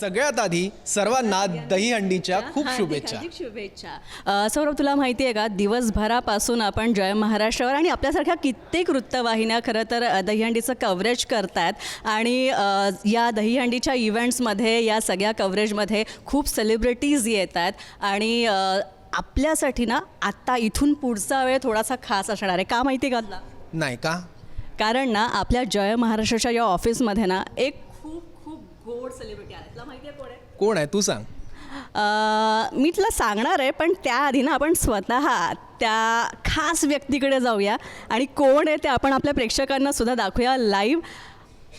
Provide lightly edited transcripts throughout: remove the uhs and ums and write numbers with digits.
सगळ्यात आधी सर्वांना दहीहंडीच्या खूप शुभेच्छा. सौरभ, तुला माहिती आहे का, दिवसभरापासून आपण जय महाराष्ट्रावर आणि आपल्यासारख्या कित्येक वृत्तवाहिन्या खरं तर दहीहंडीचं कव्हरेज करतात आणि या दहीहंडीच्या इव्हेंट्समध्ये, या सगळ्या कव्हरेजमध्ये खूप सेलिब्रिटीज येतात आणि आपल्यासाठी ना आत्ता इथून पुढचा वेळ थोडासा खास असणार आहे. का माहिती आहे का तुला? नाही का? कारण ना आपल्या जय महाराष्ट्राच्या या ऑफिसमध्ये ना एक खूप खूप गोड सेलिब्रिटी आहे. तुला माहिती आहे कोण आहे? कोण आहे तू सांग. मी तुला सांगणार आहे, पण त्याआधी ना आपण स्वतः त्या खास व्यक्तीकडे जाऊया आणि कोण आहे ते आपण आपल्या प्रेक्षकांना सुद्धा दाखवूया लाईव्ह.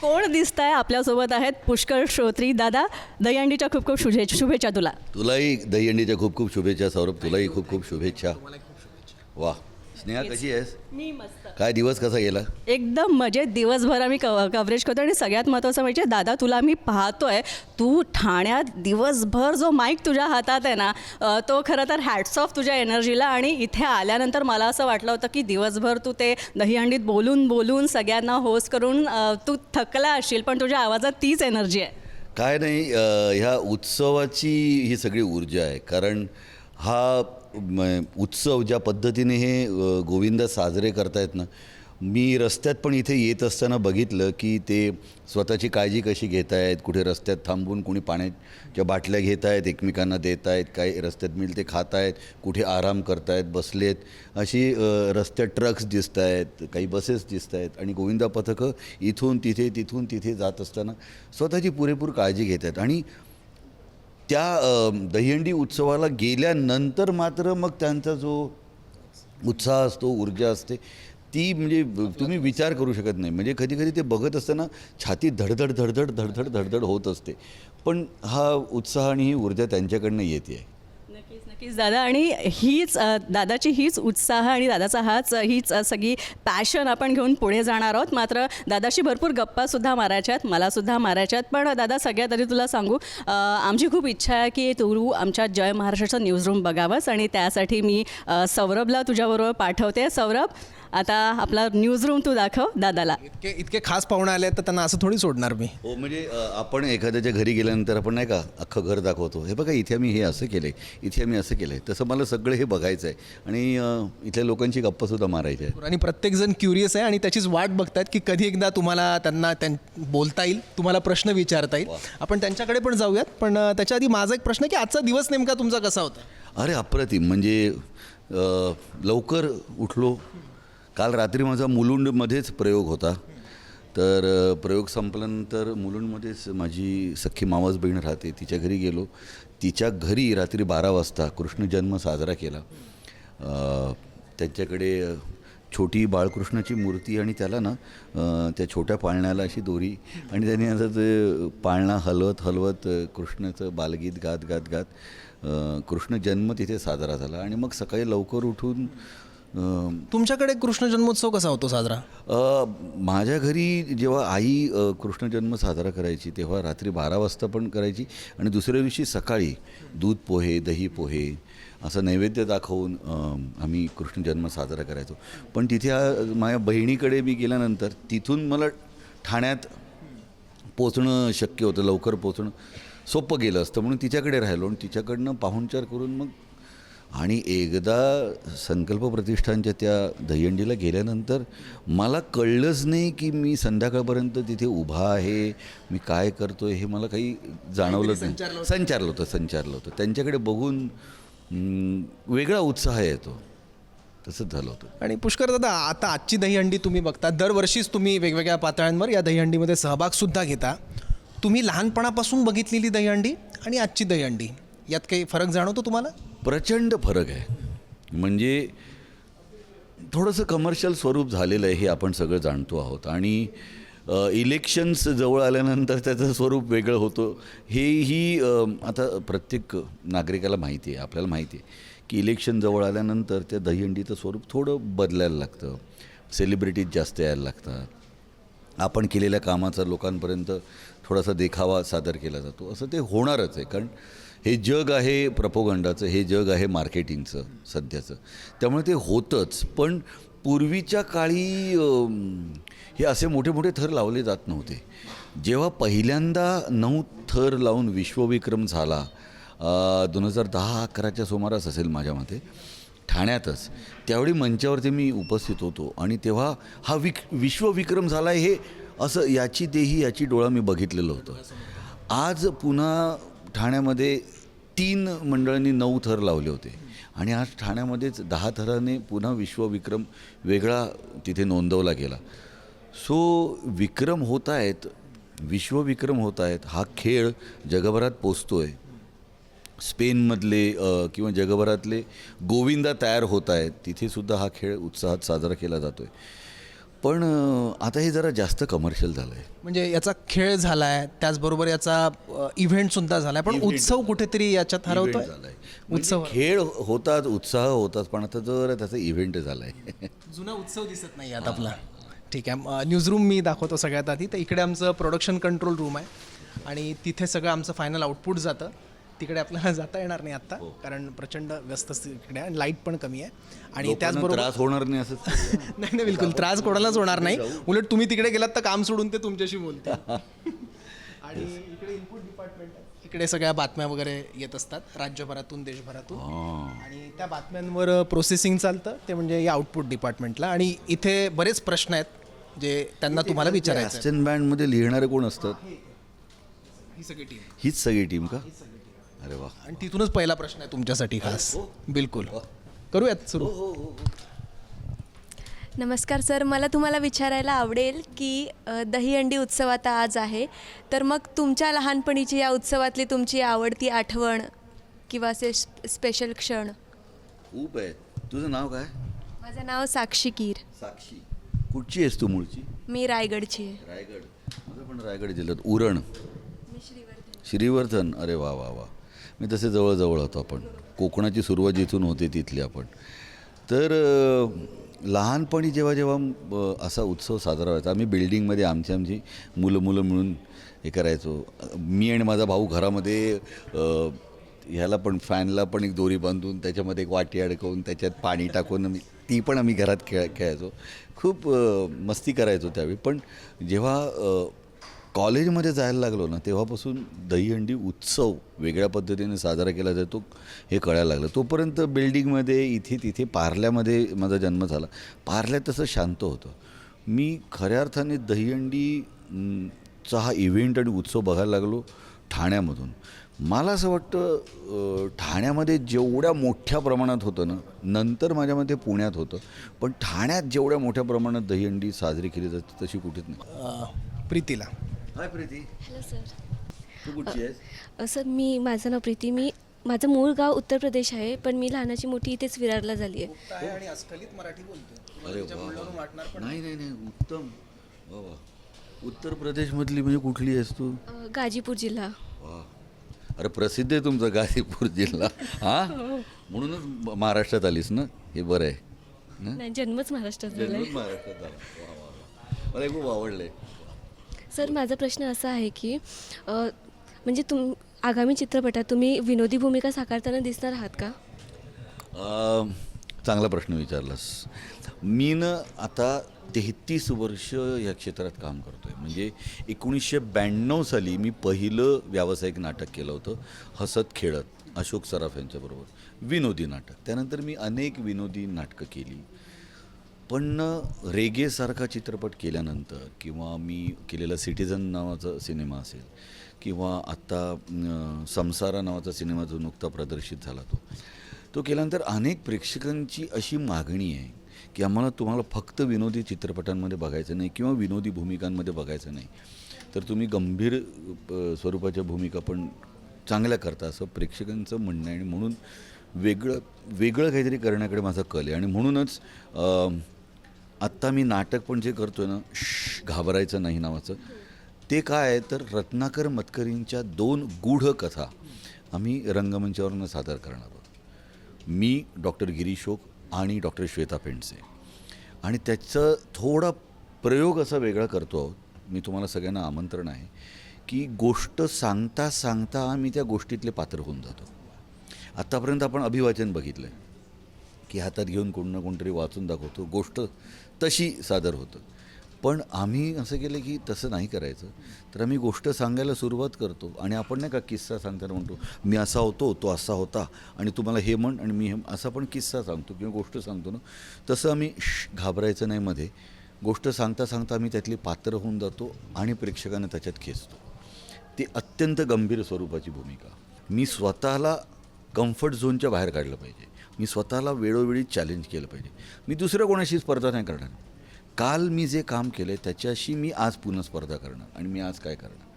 कोण दिसत आहे आपल्यासोबत आहेत पुष्कर श्रोत्री. दादा, दहीहंडीच्या खूप खूप शुभेच्छा तुला. तुलाही दहीहंडीच्या खूप खूप शुभेच्छा. सौरभ, तुलाही खूप खूप शुभेच्छा. वा, स्नेहा कशी आहेस? मी मस्त. काय दिवस कसा गेला? एकदम मजेत. दिवसभर आम्ही कव्हरेज करतो आणि सगळ्यात महत्त्वाचं म्हणजे दादा, तुला मी पाहतोय तू ठाण्यात दिवसभर जो माईक तुझ्या हातात आहे ना, तो खरं तर हॅट्स ऑफ तुझ्या एनर्जीला. आणि इथे आल्यानंतर मला असं वाटलं होतं की दिवसभर तू ते दहीहंडीत बोलून बोलून सगळ्यांना होस्ट करून तू थकला असशील, पण तुझ्या आवाजात तीच एनर्जी आहे. काय नाही, ह्या उत्सवाची ही सगळी ऊर्जा आहे. कारण हा उत्सव ज्या पद्धतीने हे गोविंदा साजरे करतायत ना, मी रस्त्यात पण इथे येत असताना बघितलं की ते स्वतःची काळजी कशी घेत आहेत. कुठे रस्त्यात थांबून कोणी पाण्याच्या बाटल्या घेत आहेत, एकमेकांना देत आहेत, काही रस्त्यात मिळेल ते खात आहेत, कुठे आराम करत आहेत, बसलेत. अशी रस्त्यात ट्रक्स दिसत आहेत, काही बसेस दिसत आहेत आणि गोविंदा पथकं इथून तिथे तिथून तिथे जात असताना स्वतःची पुरेपूर काळजी घेत आहेत. आणि त्या दहीहंडी उत्सवाला गेल्यानंतर मात्र मग त्यांचा जो उत्साह असतो, ऊर्जा असते, ती म्हणजे तुम्ही विचार करू शकत नाही. म्हणजे कधी कधी ते बघत असताना छाती धडधड धडधड धडधड धडधड होत असते. पण हा उत्साह आणि ही ऊर्जा त्यांच्याकडनं येते आहे. नक्कीच नक्कीच दादा. आणि हीच दादाची हीच उत्साह आणि दादाचा हीच सगळी पॅशन आपण घेऊन पुढे जाणार आहोत. मात्र दादाशी भरपूर गप्पासुद्धा मारायच्यात, मलासुद्धा मारायच्यात. पण दादा, सगळ्यात आधी तुला सांगू, आमची खूप इच्छा आहे की तू आमच्या जय महाराष्ट्राचं न्यूजरूम बघावंस आणि त्यासाठी मी सौरभला तुझ्याबरोबर पाठवते. सौरभ, आता आपला न्यूजरूम तू दाखव दादाला. इतके खास पाहुणे आले तर त्यांना असं थोडी सोडणार मी. हो, म्हणजे आपण एखाद्याच्या घरी गेल्यानंतर आपण नाही का अख्खं घर दाखवतो, हे बघा इथे आम्ही हे असं केलं आहे, इथे आम्ही असं केलं आहे. तसं मला सगळं हे बघायचं आहे आणि इथल्या लोकांची गप्पासुद्धा मारायची आहे. आणि प्रत्येकजण क्युरियस आहे आणि त्याचीच वाट बघतात की कधी एकदा तुम्हाला त्यांना बोलता येईल, तुम्हाला प्रश्न विचारता येईल. आपण त्यांच्याकडे पण जाऊयात. पण त्याच्या आधी माझा एक प्रश्न की आजचा दिवस नेमका तुमचा कसा होता? अरे अप्रतिम. म्हणजे लवकर उठलो. काल रात्री माझा मुलुंडमध्येच प्रयोग होता. तर प्रयोग संपल्यानंतर मुलुंडमध्येच माझी सख्खी मावस बहीण राहते, तिच्या घरी गेलो. तिच्या घरी रात्री 12 वाजता कृष्ण जन्म साजरा केला. त्यांच्याकडे छोटी बाळकृष्णाची मूर्ती आणि त्याला ना त्या छोट्या पाळण्याला अशी दोरी आणि त्यांनी असं ते पाळणा हलवत हलवत कृष्णाचं बालगीत गात गात गात कृष्ण जन्म तिथे साजरा झाला. आणि मग सकाळी लवकर उठून तुमच्याकडे कृष्ण जन्मोत्सव कसा होतो साजरा? माझ्या घरी जेव्हा आई कृष्ण जन्म साजरा करायची तेव्हा रात्री 12 वाजता पण करायची आणि दुसऱ्या दिवशी सकाळी दूध पोहे, दही पोहे असं नैवेद्य दाखवून आम्ही कृष्ण जन्म साजरा करायचो. पण तिथे माझ्या बहिणीकडे मी गेल्यानंतर तिथून मला ठाण्यात पोचणं शक्य होतं, लवकर पोचणं सोपं गेलं असतं म्हणून तिच्याकडे राहिलो आणि तिच्याकडनं पाहुणचार करून मग. आणि एकदा संकल्प प्रतिष्ठानच्या त्या दहीहंडीला गेल्यानंतर मला कळलंच नाही की मी संध्याकाळपर्यंत तिथे उभा आहे, मी काय करतो आहे हे मला काही जाणवलंच नाही. संचारलं होतं. त्यांच्याकडे बघून वेगळा उत्साह येतो, तसंच झालं होतं. आणि पुष्कर दादा, आता आजची दहीहंडी तुम्ही बघता, दरवर्षीच तुम्ही वेगवेगळ्या पातळ्यांवर या दहीहंडीमध्ये सहभागसुद्धा घेता. तुम्ही लहानपणापासून बघितलेली दहीहंडी आणि आजची दहीहंडी यात काही फरक जाणवतो तुम्हाला? प्रचंड फरक आहे. म्हणजे थोडंसं कमर्शियल स्वरूप झालेलं आहे हे आपण सगळं जाणतो आहोत. आणि इलेक्शन्स जवळ आल्यानंतर त्याचं स्वरूप वेगळं होतं हेही आता प्रत्येक नागरिकाला माहिती आहे, आपल्याला माहिती आहे की इलेक्शन जवळ आल्यानंतर त्या दहीहंडीचं स्वरूप थोडं बदलायला लागतं. सेलिब्रिटीज जास्त यायला लागतात. आपण केलेल्या कामाचा लोकांपर्यंत थोडासा देखावा सादर केला जातो. असं ते होणारच आहे. कारण हे जग आहे प्रपोगंडाचं, हे जग आहे मार्केटिंगचं सध्याचं, त्यामुळे ते होतंच. पण पूर्वीच्या काळी हे असे मोठे मोठे थर लावले जात नव्हते. जेव्हा पहिल्यांदा 9 थर लावून विश्वविक्रम झाला 2010-11च्या सुमारास असेल माझ्या मते, ठाण्यातच, त्यावेळी मंचावरती मी उपस्थित होतो आणि तेव्हा हा विश्वविक्रम झाला आहे हे असं याची देही याची डोळा मी बघितलेलं होतं. आज पुन्हा ठाण्यामध्ये 3 मंडळांनी 9 थर लावले होते आणि आज ठाण्यामध्येच 10 थराने पुन्हा विश्वविक्रम वेगळा तिथे नोंदवला गेला. सो विक्रम होत आहेत, विश्वविक्रम होत आहेत. हा खेळ जगभरात पोचतो आहे. स्पेनमधले किंवा जगभरातले गोविंदा तयार होत आहेत, तिथेसुद्धा हा खेळ उत्साहात साजरा केला जातो आहे. पण आता हे जरा जास्त कमर्शियल झालं आहे. म्हणजे याचा खेळ झाला आहे, त्याचबरोबर याचा इव्हेंटसुद्धा झाला आहे, पण उत्सव कुठेतरी याच्यात हरवतोय. उत्सव खेळ होतात, उत्साह होतात, पण आता जर त्याचा इव्हेंट झाला आहे. जुना उत्सव दिसत नाही आता आपला. ठीक आहे, न्यूजरूम मी दाखवतो सगळ्यात आधी. तर इकडे आमचं प्रोडक्शन कंट्रोल रूम आहे आणि तिथे सगळं आमचं फायनल आउटपुट जातं. तिकडे आपल्याला जाता येणार नाही आत्ता, कारण प्रचंड व्यस्त तिकडे आणि लाईट पण कमी आहे. आणि त्याचबरोबर त्रास होणार नाही असं नाही नाही, बिलकुल त्रास कोणालाच होणार नाही. उलट तुम्ही तिकडे गेलात तर काम सोडून ते तुमच्याशी बोलते. आणि इकडे इनपुट डिपार्टमेंट आहे, इकडे सगळ्या बातम्या वगैरे येत असतात राज्यभरातून देशभरातून. आणि त्या बातम्यांवर प्रोसेसिंग चालतं, ते म्हणजे या आउटपुट डिपार्टमेंटला. आणि इथे बरेच प्रश्न आहेत जे त्यांना तुम्हाला विचारायचं आहे. ॲक्शन बँडमध्ये लिहिणारे कोण असतात? ही सगळी टीम, हीच सगळी टीम का? अरे वा. आणि तिथूनच पहिला प्रश्न आहे तुमच्यासाठी खास. बिलकुल, करूयात सुरू. नमस्कार सर, मला तुम्हाला विचारायला आवडेल की दहीहंडी उत्सव आता आज आहे, तर मग तुमच्या लहानपणीची या उत्सवातली तुमची आवडती आठवण किंवा असे स्पेशल क्षण. खूप आहे. तुझं नाव काय? माझं नाव साक्षी कीर. साक्षी. कुठची आहेस तू मूळची? मी रायगडची आहे. रायगड. माझं पण रायगड जिल्ह्यात उरण. मी श्रीवर्धन. श्रीवर्धन. अरे वा वा वा. मी तसे जवळजवळ होतो. आपण कोकणाची सुरुवात जिथून होते तिथली आपण. तर लहानपणी जेव्हा जेव्हा असा उत्सव साजरा व्हायचा, आम्ही बिल्डिंगमध्ये आमची मुलं मिळून हे करायचो. मी आणि माझा भाऊ घरामध्ये ह्याला पण फॅनला पण एक दोरी बांधून त्याच्यामध्ये एक वाटी अडकवून त्याच्यात पाणी टाकून ती पण आम्ही घरात खेळायचो. खूप मस्ती करायचो त्यावेळी. पण जेव्हा कॉलेजमध्ये जायला लागलो ना, तेव्हापासून दहीहंडी उत्सव वेगळ्या पद्धतीने साजरा केला जातो हे कळायला लागलं. तोपर्यंत बिल्डिंगमध्ये इथे तिथे पार्ल्यामध्ये माझा जन्म झाला. पार्ल्यात तसं शांत होतं. मी खऱ्या अर्थाने दहीहंडी चा हा इव्हेंट आणि उत्सव बघायला लागलो ठाण्यामधून. मला असं वाटतं ठाण्यामध्ये जेवढ्या मोठ्या प्रमाणात होतं ना, नंतर माझ्या मते पुण्यात होतं, पण ठाण्यात जेवढ्या मोठ्या प्रमाणात दहीहंडी साजरी केली जाते तशी कुठेच नाही. प्रीतीला. हाय प्रीती. Hello sir. तू कुठची आहेस? सर माझं नाव प्रीती. माझं मूळ गाव उत्तर प्रदेश आहे, पण मी लहानाची मोठी इथेच विरारला झाली आहे. आणि अस्खलित मराठी बोलते. अरे वा. नाही उत्तम. वा वा. उत्तर प्रदेशमधली म्हणजे कुठली आहेस तू? गाजीपूर जिल्हा. वा. अरे प्रसिद्ध आहे तुमचं गाजीपूर जिल्हा. हां, म्हणूनच महाराष्ट्रात आलीस ना, हे बरं आहे ना. नाही, जन्मच महाराष्ट्रात झाला आहे. महाराष्ट्रात आला. वा वा वा. मला खूप आवडलं आहे. सर, माझा प्रश्न असा आहे की म्हणजे आगामी चित्रपटात तुम्ही विनोदी भूमिका साकारताना दिसणार आहात का? चांगला प्रश्न विचारलास. मी ना आता 33 वर्ष या क्षेत्रात काम करतो आहे. म्हणजे 1992 साली मी पहिलं व्यावसायिक नाटक केलं होतं, हसत खेळत, अशोक सराफ यांच्याबरोबर, विनोदी नाटक. त्यानंतर मी अनेक विनोदी नाटकं केली. पण रेगेसारखा चित्रपट केल्यानंतर किंवा मी केलेला सिटिझन नावाचा सिनेमा असेल किंवा आत्ता संसारा नावाचा सिनेमा जो नुकता प्रदर्शित झाला तो केल्यानंतर अनेक प्रेक्षकांची अशी मागणी आहे की आम्हाला तुम्हाला फक्त विनोदी चित्रपटांमध्ये बघायचं नाही किंवा विनोदी भूमिकांमध्ये बघायचं नाही, तर तुम्ही गंभीर स्वरूपाच्या भूमिका पण चांगल्या करता, असं प्रेक्षकांचं म्हणणं आहे. आणि म्हणून वेगळं काहीतरी करण्याकडे माझा कल आहे. आणि म्हणूनच आत्ता मी नाटक पण जे करतो आहे ना, घाबरायचं नाही नावाचं, ते काय आहे तर रत्नाकर मतकरींच्या 2 गूढ कथा आम्ही रंगमंचावरून सादर करणार आहोत. मी डॉक्टर गिरीश ओक आणि डॉक्टर श्वेता पेंडसे. आणि त्याचं थोडा प्रयोग असा वेगळा करतो आहोत. मी तुम्हाला सगळ्यांना आमंत्रण आहे की गोष्ट सांगता सांगता आम्ही त्या गोष्टीतले पात्र होऊन जातो. आत्तापर्यंत आपण अभिवाचन बघितलं आहे की हातात घेऊन कोण ना कोणतरी वाचून दाखवतो, गोष्ट तशी सादर होतं. पण आम्ही असं केलं की तसं नाही करायचं, तर आम्ही गोष्ट सांगायला सुरुवात करतो आणि आपण नाही का किस्सा सांगताना म्हणतो मी असा होतो, तो असा होता आणि तुम्हाला हे म्हण आणि मी हे असा पण किस्सा सांगतो किंवा गोष्ट सांगतो ना, तसं आम्ही घाबरायचं नाही मध्ये. गोष्ट सांगता सांगता आम्ही त्यातली पात्र होऊन जातो आणि प्रेक्षकांना त्याच्यात खेचतो. ती अत्यंत गंभीर स्वरूपाची भूमिका. मी स्वतःला कम्फर्ट झोनच्या बाहेर काढलं पाहिजे, मी स्वतःला वेळोवेळी चॅलेंज केलं पाहिजे. मी दुसऱ्या कोणाशी स्पर्धा नाही करणार. काल मी जे काम केलं आहे त्याच्याशी मी आज पुन्हा स्पर्धा करणार आणि मी आज काय करणार.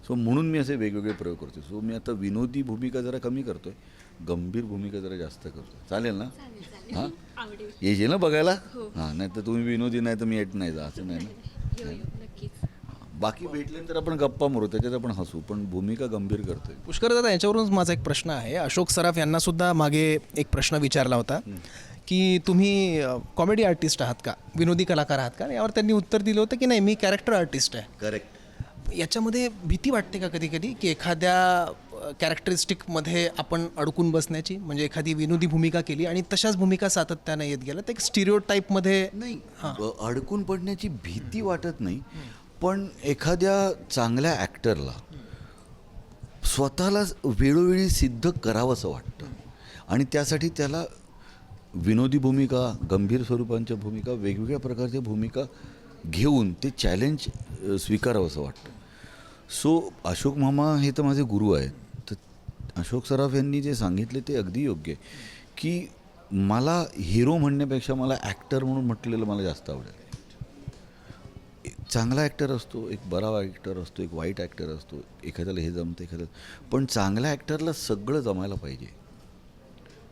सो म्हणून मी असे वेगवेगळे प्रयोग करतो. सो मी आता विनोदी भूमिका जरा कमी करतो आहे, गंभीर भूमिका जरा जास्त करतो. चालेल ना? हां, येशील ना बघायला? हां, नाही तर तुम्ही विनोदी नाही तर मी येत नाही जा, असं नाही ना. बाकी भेटल्यानंतर आपण गप्पा मारू, त्याच्यात आपण हसू, पण भूमिका गंभीर करतोय. पुष्कर दादा, याच्यावरूनच माझा एक प्रश्न आहे. अशोक सराफ यांना सुद्धा मागे एक प्रश्न विचारला होता की तुम्ही कॉमेडी आर्टिस्ट आहात का, विनोदी कलाकार आहात का? यावर त्यांनी उत्तर दिलं होतं की नाही, मी कॅरेक्टर आर्टिस्ट आहे. करेक्ट. याच्यामध्ये भीती वाटते का कधी कधी की एखाद्या कॅरेक्टरिस्टिकमध्ये आपण अडकून बसण्याची, म्हणजे एखादी विनोदी भूमिका केली आणि तशाच भूमिका सातत्यानं येत गेल्या, तर एक स्टिरिओ टाईपमध्ये नाही, अडकून पडण्याची भीती वाटत नाही, पण एखाद्या चांगल्या ॲक्टरला स्वतःला वेळोवेळी सिद्ध करावंसं वाटतं आणि त्यासाठी त्याला विनोदी भूमिका, गंभीर स्वरूपांच्या भूमिका, वेगवेगळ्या प्रकारच्या भूमिका घेऊन ते चॅलेंज स्वीकारावंसं वाटतं. सो अशोक मामा हे तर माझे गुरु आहेत. तर अशोक सराफ यांनी जे सांगितले ते अगदी योग्य आहे की मला हिरो म्हणण्यापेक्षा मला ॲक्टर म्हणून म्हटलेलं मला जास्त आवडेल. एक चांगला ॲक्टर असतो, एक बरा ॲक्टर असतो, एक वाईट ॲक्टर असतो, एखाद्याला हे जमतं, एखाद्याला, पण चांगल्या ॲक्टरला सगळं जमायला पाहिजे.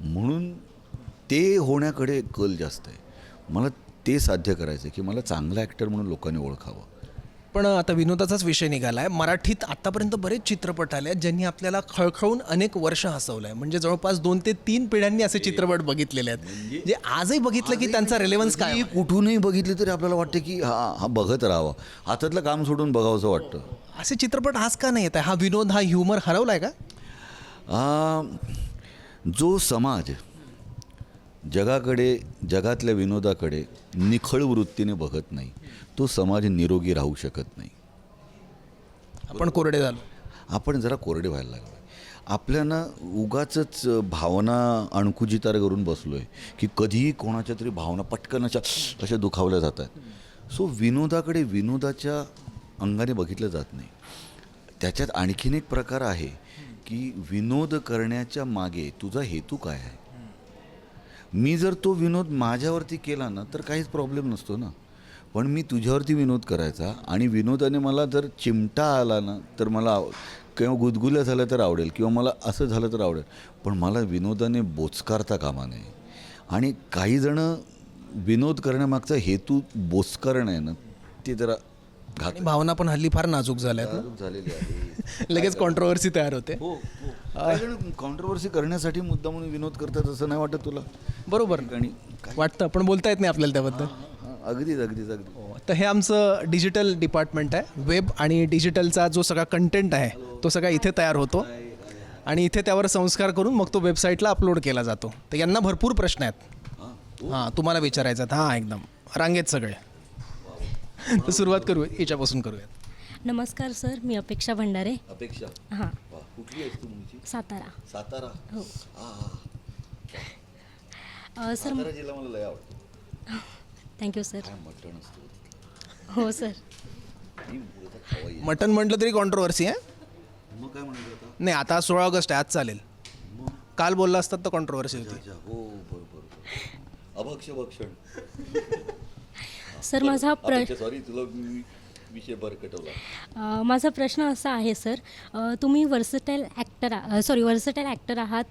म्हणून ते होण्याकडे कल जास्त आहे. मला ते साध्य करायचं आहे की मला चांगला ॲक्टर म्हणून लोकांनी ओळखावं. पण आता विनोदाचाच विषय निघाला आहे. मराठीत आत्तापर्यंत बरेच चित्रपट आले आहेत ज्यांनी आपल्याला खळखळून अनेक वर्ष हसवलं आहे. म्हणजे जवळपास 2 ते 3 पिढ्यांनी असे चित्रपट बघितलेले आहेत जे आजही बघितलं की त्यांचा रेलेव्हन्स काय आहे. कुठूनही बघितले तरी आपल्याला वाटतं की हा बघत राहावं, हातातलं काम सोडून बघावंसं वाटतं. असे चित्रपट आज का नाही येत आहे? हा विनोद, हा ह्युमर हरवला आहे का? जो समाज जगाकडे, जगातल्या विनोदाकडे निखळ वृत्तीने बघत नाही, तो समाज निरोगी राहू शकत नाही. आपण कोरडे झालो. आपण जरा कोरडे व्हायला लागलो. आपल्याला उगाचच भावना अणकुजितार करून बसलो आहे की कधीही कोणाच्या तरी भावना पटकन अशा दुखावल्या जातात. सो विनोदाकडे विनोदाच्या अंगाने बघितलं जात नाही. त्याच्यात आणखीन एक प्रकार आहे की विनोद करण्याच्या मागे तुझा हेतू काय आहे. मी जर तो विनोद माझ्यावरती केला ना तर काहीच प्रॉब्लेम नसतो ना, पण मी तुझ्यावरती विनोद करायचा आणि विनोदाने मला जर चिमटा आला ना तर मला किंवा गुदगुल्या झालं तर आवडेल किंवा मला असं झालं तर आवडेल, पण मला विनोदाने बोचकारता कामा नये. आणि काही जणं विनोद करण्यामागचा हेतू बोचकारण आहे ना, ते जरा आणि भावना पण हल्ली फार नाजूक झाल्या आहेत ना. झालेली आहे. लगेच कॉन्ट्रोवर्सी तयार होते. हो, काही जण कॉन्ट्रोवर्सी करण्यासाठी मुद्दा म्हणून विनोद करतात, असं नाही वाटत तुला? बरोबर आणि वाटतं, पण बोलता येत नाही आपल्याला त्याबद्दल. अगदीच अगदीच अगदी. तर हे आमचं डिजिटल डिपार्टमेंट आहे. वेब आणि डिजिटलचा जो सगळा कंटेंट आहे तो सगळा इथे तयार होतो आणि इथे त्यावर संस्कार करून मग तो वेबसाईटला अपलोड केला जातो. तर यांना भरपूर प्रश्न आहेत. हां, तुम्हाला विचारायचं आहेत. हां, एकदम रांगेत सगळे. तर सुरुवात करूया, याच्यापासून करूयात. नमस्कार सर, मी अपेक्षा भंडारे. अपेक्षा, हां, वा, कुठली आहेस तू मुळची? सातारा. सातारा. हो. सर, सातारा जिल्हा मला लय आवडतो. Thank you sir. काय मटण असतो. हो सर. ही मुळचा खवा आहे. मटन म्हटलं तरी कॉन्ट्रोवर्सी आहे. मग काय म्हणायचं आता? नाही, आता 16 ऑगस्ट आहे, आज चालेल. काल बोलला असतात तर कॉन्ट्रोवर्सी होती. अच्छा, हो, बरोबर. अभक्ष भक्षण. सर, माझा सॉरी, तुला मी विषय बरकटवला. माझा प्रश्न असा आहे सर, तुम्ही वर्सटाईल ॲक्टर आहात.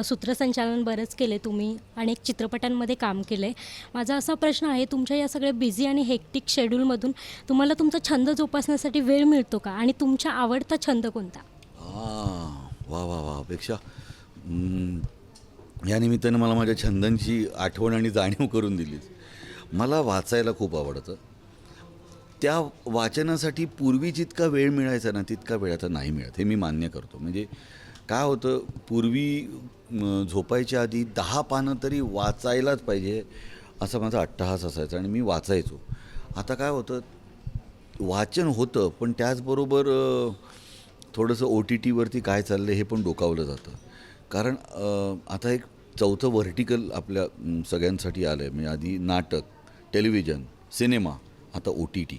सूत्रसंचालन बरंच केले तुम्ही, अनेक चित्रपटांमध्ये काम केलं आहे. माझा असा प्रश्न आहे, तुमच्या या सगळ्या बिझी आणि हेक्टिक शेड्यूलमधून तुम्हाला तुमचा छंद जोपासण्यासाठी वेळ मिळतो का, आणि तुमचा आवडता छंद कोणता? वा वा वा, अपेक्षा, या निमित्तानं मला माझ्या छंदांची आठवण आणि जाणीव करून दिलीच. मला वाचायला खूप आवडतं. त्या वाचनासाठी पूर्वी जितका वेळ मिळायचा ना तितका वेळ आता नाही मिळत, हे मी मान्य करतो. म्हणजे काय होतं, पूर्वी झोपायच्या आधी 10 पानं तरी वाचायलाच पाहिजे असा माझा अट्टहास असायचा आणि मी वाचायचो. आता काय होतं, वाचन होतं पण त्याचबरोबर थोडंसं OTTवरती काय चाललं हे पण डोकावलं जातं. कारण आता एक चौथं व्हर्टिकल आपल्या सगळ्यांसाठी आलं आहे. म्हणजे आधी नाटक, टेलिव्हिजन, सिनेमा, आता OTT.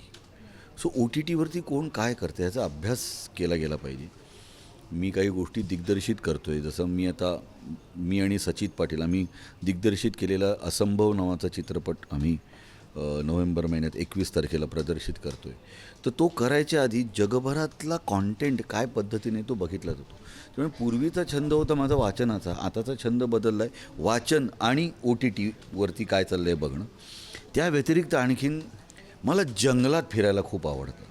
सो OTTवरती कोण काय करतं याचा अभ्यास केला गेला पाहिजे. मी काही गोष्टी दिग्दर्शित करतो आहे. जसं मी आणि सचित पाटील आम्ही दिग्दर्शित केलेला असंभव नावाचा चित्रपट आम्ही नोव्हेंबर महिन्यात 21 तारखेला प्रदर्शित करतो आहे. तर तो करायच्या आधी जगभरातला कॉन्टेंट काय पद्धतीने तो बघितला जातो. त्यामुळे पूर्वीचा छंद होता माझा वाचनाचा, आताचा छंद बदलला आहे वाचन आणि OTTवरती काय चाललं आहे बघणं. त्या व्यतिरिक्त आणखीन मला जंगलात फिरायला खूप आवडतं.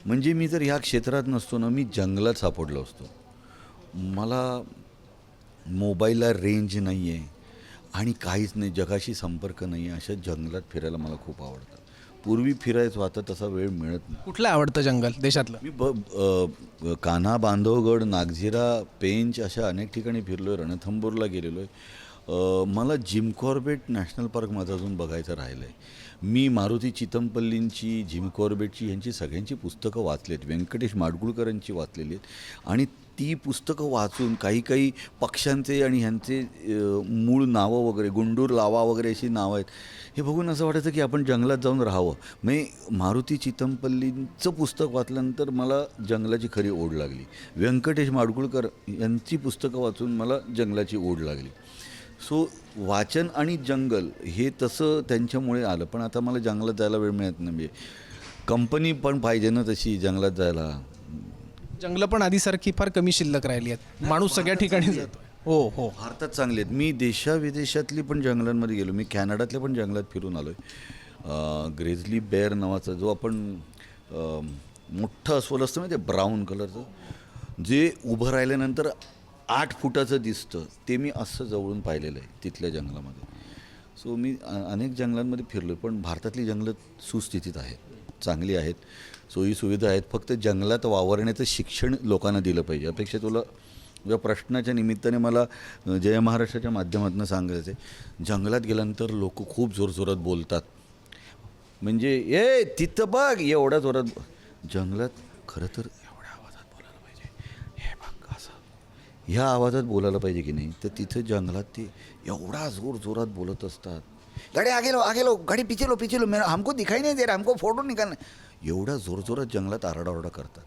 म्हणजे मी जर ह्या क्षेत्रात नसतो ना, मी जंगलात सापडलो असतो. मला मोबाईलला रेंज नाही आहे आणि काहीच नाही, जगाशी संपर्क नाही आहे, अशा जंगलात फिरायला मला खूप आवडतं. पूर्वी फिरायचो, आता तसा वेळ मिळत नाही. कुठलं आवडतं जंगल देशातलं? मी कान्हा, बांधवगड, नागझिरा, पेंच अशा अनेक ठिकाणी फिरलो आहे. रणथंबोरला गेलेलो आहे. मला जिम कॉर्बेट नॅशनल पार्क माझं अजून बघायचं राहिलं आहे. मी मारुती चितमपल्लींची, जिम कॉर्बेटची यांची सगळ्यांची पुस्तकं वाचली आहेत. व्यंकटेश माडगुळकरांची वाचलेली आहेत. आणि ती पुस्तकं वाचून काही पक्ष्यांचे आणि ह्यांचे मूळ नावं वगैरे, गुंडूर लावा वगैरे अशी नावं आहेत, हे बघून असं वाटायचं की आपण जंगलात जाऊन राहावं. म्हणजे मारुती चितमपल्लींचं पुस्तक वाचल्यानंतर मला जंगलाची खरी ओढ लागली. व्यंकटेश माडगुळकर यांची पुस्तकं वाचून मला जंगलाची ओढ लागली. सो वाचन आणि जंगल हे तसं त्यांच्यामुळे आलं. पण आता मला जंगलात जायला वेळ मिळत नाही. म्हणजे कंपनी पण पाहिजे ना तशी जंगलात जायला. जंगलं पण आधीसारखी फार कमी शिल्लक राहिली आहेत. माणूस सगळ्या ठिकाणी जातो. हो. भारतात चांगले आहेत. मी देशाविदेशातली पण जंगलांमध्ये गेलो. मी कॅनडातल्या पण जंगलात फिरून आलो आहे. ग्रेझली बेअर नावाचा जो आपण मोठं अस्वल असतं ना, ते ब्राऊन कलरचं, जे उभं राहिल्यानंतर 8 फुटाचं दिसतं, ते मी असं जवळून पाहिलेलं आहे तिथल्या जंगलामध्ये. सो मी अनेक जंगलांमध्ये फिरलो. पण भारतातली जंगलं सुस्थितीत आहेत, चांगली आहेत, सोयीसुविधा आहेत. फक्त जंगलात वावरण्याचं शिक्षण लोकांना दिलं पाहिजे. अपेक्षा या प्रश्नाच्या निमित्ताने मला जय महाराष्ट्राच्या माध्यमातून सांगायचं आहे, जंगलात गेल्यानंतर लोक खूप जोरजोरात बोलतात. म्हणजे तिथं बघ एवढ्या जोरात. जंगलात खरं तर एवढ्या आवाजात बोलायला पाहिजे, हे बघ असं ह्या आवाजात बोलायला पाहिजे की नाही. तर तिथं जंगलात ते एवढा जोरात बोलत असतात. गाडी आगे लो गाडी पिछे लो हमको दिखाई नाही दे रहा, हमको फोटो निकालना. एवढा जोरात जंगलात आरडाओरडा करतात.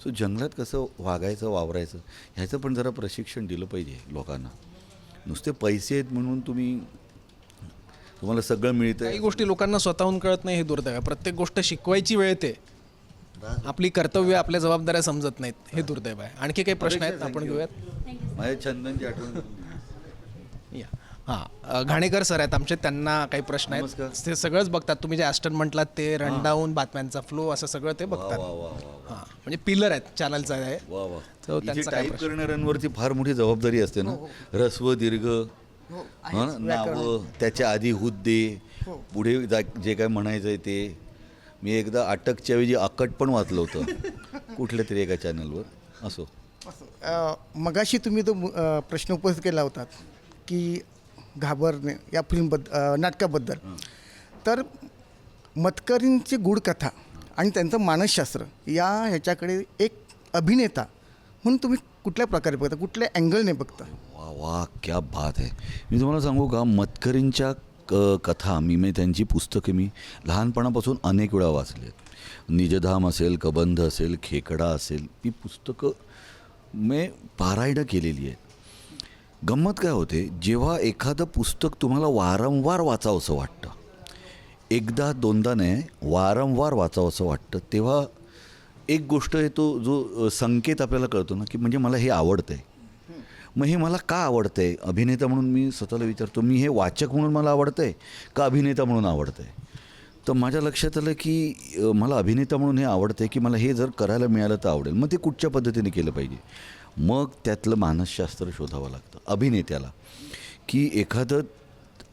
सो जंगलात कसं वागायचं, वावरायचं ह्याचं पण जरा प्रशिक्षण दिलं पाहिजे लोकांना. नुसते पैसे आहेत म्हणून तुम्हाला सगळं मिळतं. काही गोष्टी लोकांना स्वतःहून कळत नाही, हे दुर्दैव आहे. प्रत्येक गोष्ट शिकवायची वेळ येते, आपली कर्तव्य, आपल्या जबाबदाऱ्या समजत नाहीत, हे दुर्दैव आहे. आणखी काही प्रश्न आहेत आपण घेऊयात. माझ्या छंदांची आठवण. या घाणेकर सर आहेत आमचे, त्यांना काही प्रश्न आहेत. ते सगळंच बघतात. तुम्ही जे ॲस्टन म्हटलात ते रनडाऊन, बातम्यांचा फ्लो, असं सगळं ते बघतात. हां, म्हणजे पिलर आहेत चॅनलचा आहे. तो त्यांचा काय टाईप प्रश्न? करणाऱ्यांवरती फार मोठी जबाबदारी असते ना. ऱ्हस्व दीर्घ, नावं, त्याच्या आधी हुद्दे, पुढे जे काय म्हणायचं आहे ते. मी एकदा अटकच्या ऐवजी अकट पण वाचलं होतं कुठल्या तरी एका चॅनलवर. असो. मगाशी तुम्ही तो प्रश्न उपस्थित केला होता की घाबरणे या नाटकाबद्दल. तर मतकरींची गूढ कथा आणि त्यांचं मानसशास्त्र ह्याच्याकडे एक अभिनेता म्हणून तुम्ही कुठल्या प्रकारे बघता, कुठल्या अँगलने बघता? वा क्या बात आहे. मी तुम्हाला सांगू का, मतकरींच्या कथा मी त्यांची पुस्तकं मी लहानपणापासून अनेक वेळा वाचली आहेत. निजधाम असेल, कबंध असेल, खेकडा असेल, ती पुस्तकं मी पारायणं केलेली आहेत. गंमत काय होते, जेव्हा एखादं पुस्तक तुम्हाला वारंवार वाचावंसं वाटतं, एकदा दोनदा नाही वारंवार वाचावंसं वाटतं, तेव्हा एक गोष्ट येतो, जो संकेत आपल्याला कळतो ना, की म्हणजे मला हे आवडतं आहे. मग हे मला का आवडतं आहे? अभिनेता म्हणून मी स्वतःला विचारतो, मी हे वाचक म्हणून मला आवडतं आहे का अभिनेता म्हणून आवडतं आहे? तर माझ्या लक्षात आलं की मला अभिनेता म्हणून हे आवडतं आहे, की मला हे जर करायला मिळालं तर आवडेल. मग ते कुठच्या पद्धतीने केलं पाहिजे? मग त्यातलं मानसशास्त्र शोधावं लागतं अभिनेत्याला. की एखादं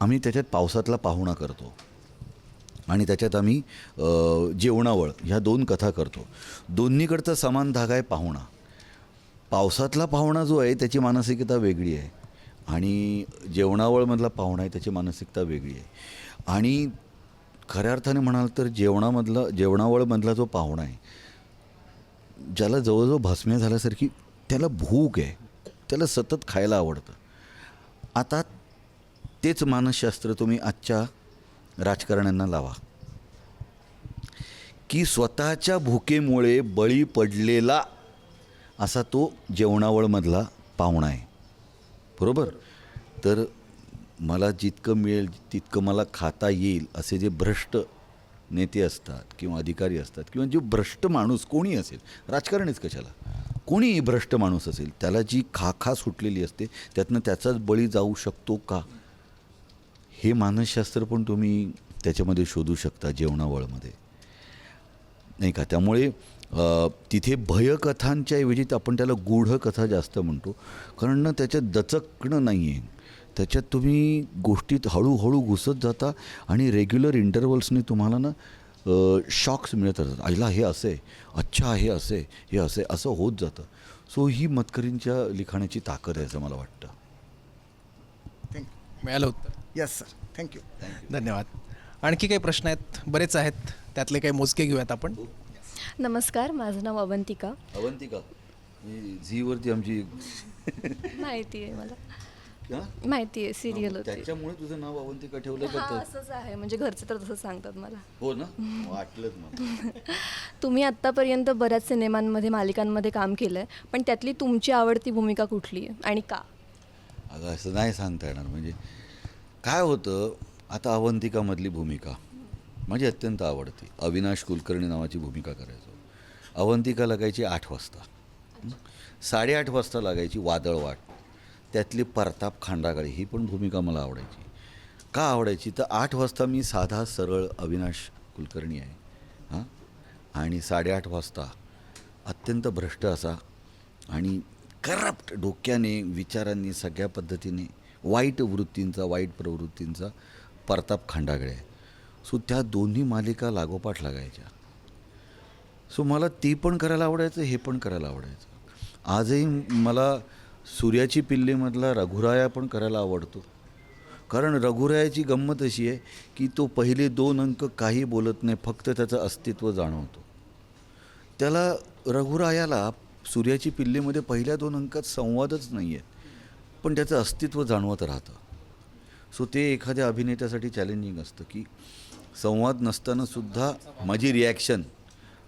आम्ही त्याच्यात पावसातला पाहुणा करतो आणि त्याच्यात आम्ही जेवणावळ ह्या 2 कथा करतो. दोन्हीकडचा समान धागा आहे पाहुणा. पावसातला पाहुणा जो आहे त्याची मानसिकता वेगळी आहे आणि जेवणावळमधला पाहुणा आहे त्याची मानसिकता वेगळी आहे. आणि खऱ्या अर्थाने म्हणाल तर जेवणावळमधला जो पाहुणा आहे, ज्याला जवळजवळ भस्मे झाल्यासारखी त्याला भूक आहे, त्याला सतत खायला आवडतं. आता तेच मानसशास्त्र तुम्ही आजच्या राजकारण्यांना लावा, की स्वतःच्या भुकेमुळे बळी पडलेला असा तो जेवणावळमधला पाहुणा आहे, बरोबर. तर मला जितकं मिळेल तितकं मला खाता येईल असे जे भ्रष्ट नेते असतात किंवा अधिकारी असतात किंवा जो भ्रष्ट माणूस कोणी असेल, राजकारणीच कशाला, कोणीही भ्रष्ट माणूस असेल, त्याला जी खा सुटलेली असते त्यातनं त्याचाच बळी जाऊ शकतो का, हे मानसशास्त्र पण तुम्ही त्याच्यामध्ये शोधू शकता जेवणावळमध्ये, नाही का. त्यामुळे तिथे भयकथांच्या ऐवजी आपण त्याला गूढकथा जास्त म्हणतो, कारण ना त्याच्यात दचकणं नाही आहे, त्याच्यात तुम्ही गोष्टीत हळूहळू घुसत जाता आणि रेग्युलर इंटरवल्सने तुम्हाला ना शॉक्स मिळत राहतात. आईला हे असं आहे, अच्छा हे असं आहे, हे असं आहे, असं होत जातं. सो ही मतकरींच्या लिखाणाची ताकद आहे असं मला वाटतं. मिळालं उत्तर. Yes sir, thank you. धन्यवाद. आणखी काही प्रश्न आहेत? बरेच आहेत, त्यातले काही मोजके घेऊयात आपण. नमस्कार, माझं नाव अवंतिका. अवंतिका ही झीवरती आमची माहिती आहे मला, हां? माहिती आहे, सिरियल होती. त्याच्यामुळे तुझं नाव अवंतिका ठेवलं का? हा, असंच आहे, म्हणजे घरचे तर तसंच सांगतात मला. हो ना, वाटलंच मला. तुम्ही आत्तापर्यंत बऱ्याच सिनेमांमध्ये, मालिकांमध्ये काम केलं आहे, पण त्यातली तुमची आवडती भूमिका कुठली आहे आणि का? अगं असं नाही सांगता येणार. म्हणजे काय होतं, आता अवंतिकामधली भूमिका माझी अत्यंत आवडती. अविनाश कुलकर्णी नावाची भूमिका करायचो. अवंतिका लागायची 8 वाजता, 8:30 वाजता लागायची वादळवाट, त्यातली परताप खांडागळे, ही पण भूमिका मला आवडायची. का आवडायची तर 8 वाजता मी साधा सरळ अविनाश कुलकर्णी आहे, हां, आणि 8:30 वाजता अत्यंत भ्रष्ट असा आणि करप्ट डोक्याने, विचारांनी, सगळ्या पद्धतीने वाईट प्रवृत्तींचा परताप खांडागळे आहे. सो त्या दोन्ही मालिका लागोपाठ लागायच्या. सो मला ते पण करायला आवडायचं, हे पण करायला आवडायचं. आजही मला सूर्याची पिल्लीमधला रघुराया पण करायला आवडतो, कारण रघुरायाची गंमत अशी आहे की तो पहिले 2 अंक काही बोलत नाही, फक्त त्याचं अस्तित्व जाणवतो. त्याला रघुरायाला सूर्याची पिल्लीमध्ये पहिल्या 2 अंकात संवादच नाही आहे, पण त्याचं अस्तित्व जाणवत राहतं. सो ते एखाद्या अभिनेत्यासाठी चॅलेंजिंग असतं की संवाद नसतानासुद्धा माझी रिॲक्शन,